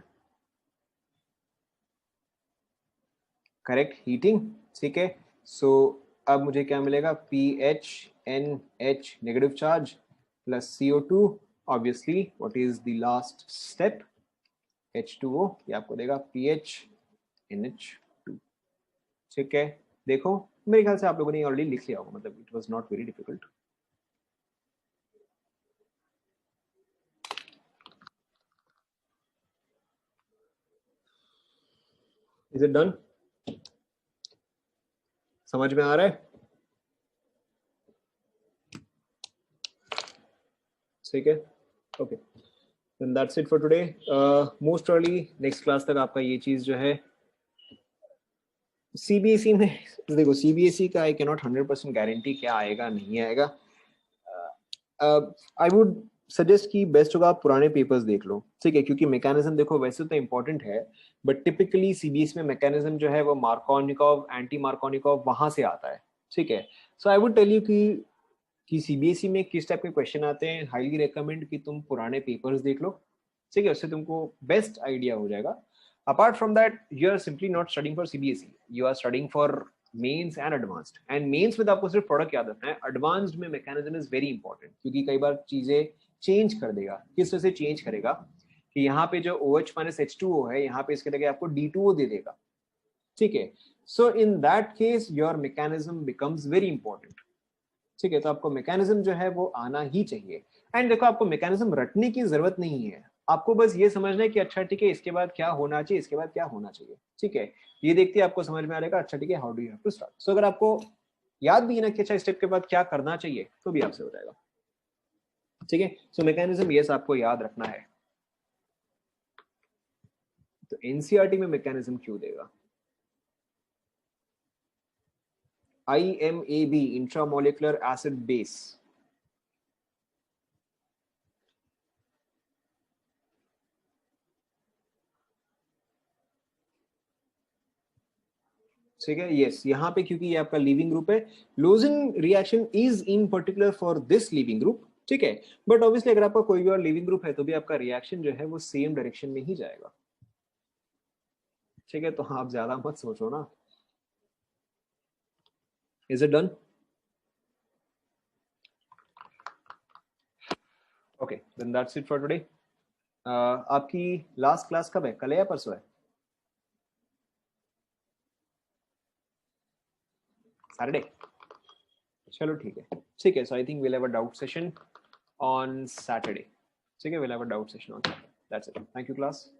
Correct, heating. ठीक है, सो अब मुझे क्या मिलेगा? P H N H negative charge plus CO2। Obviously what is the last step? H2O, ये आपको देगा PHNH2। ठीक है, देखो मेरे ख्याल से आप लोगों ने ऑलरेडी लिख लिया होगा, मतलब it was not very difficult. Is it done? समझ में आ रहा है? ठीक है, okay, then that's it for today. Most early next class तक आपका ये चीज जो है सीबीएसई में, देखो सीबीएसई का आई कैन नॉट 100% गारंटी क्या आएगा नहीं आएगा। आई वुड सजेस्ट कि बेस्ट होगा आप पुराने पेपर्स देख लो। ठीक है, क्योंकि मैकेनिज्म देखो वैसे तो इंपॉर्टेंट है, बट टिपिकली सीबीएसई में मैकेनिज्म जो है वो मार्कोनिकॉव एंटी मार्कोनिकॉव वहां से आता है। ठीक है, so I would tell you कि सीबीएसई में किस टाइप के क्वेश्चन आते हैं। हाईली रिकमेंड कि तुम पुराने पेपर्स देख लो। ठीक है, उससे तुमको बेस्ट आइडिया हो जाएगा। Apart from that, you are simply not studying for CBSE, you are studying for mains and advanced. And mains में आपको सिर्फ प्रोडक्ट याद रखना है, एडवांस्ड में मैकेनिज्म इज वेरी इंपॉर्टेंट, क्योंकि कई बार चीजें चेंज कर देगा। किस तरह से चेंज करेगा कि यहाँ पे जो OH माइनस H2O है, यहाँ पे इसके जगह आपको D2O दे देगा। ठीक है, so in that case your mechanism becomes very important. ठीक है, तो आपको मैकेनिज्म जो है वो आना ही चाहिए। एंड देखो, आपको मैकेनिज्म रटने की जरूरत नहीं है, आपको बस ये समझना है कि अच्छा ठीक है, इसके बाद क्या होना चाहिए, इसके बाद क्या होना चाहिए। ठीक है, ये देखते आपको समझ में आ जाएगा। अच्छा ठीक है, how do you have to start. So अगर आपको याद भी है ना कि अच्छा स्टेप के बाद क्या करना चाहिए, तो भी आपसे हो जाएगा। ठीक है, सो मैकेनिज्म यस आपको याद रखना है। तो एनसीईआरटी में मैकेनिज्म क्यों देगा? IMAB, intramolecular acid base. ठीक है, यस, यहाँ पे क्योंकि ये आपका लीविंग ग्रुप है, losing reaction is in particular for this leaving group. ठीक है, बट ऑब्वियसली अगर आपका कोई भी और लीविंग ग्रुप है तो भी आपका रिएक्शन जो है वो सेम डायरेक्शन में ही जाएगा। ठीक है, तो आप ज्यादा मत सोचो ना। Is it done? Okay, then that's it for today. आपकी लास्ट क्लास कब है, कल है या परसों है? सैटरडे? चलो ठीक है। ठीक है, so I think will have a doubt session on Saturday. ठीक है, will have a doubt session on Saturday. That's it, thank you class.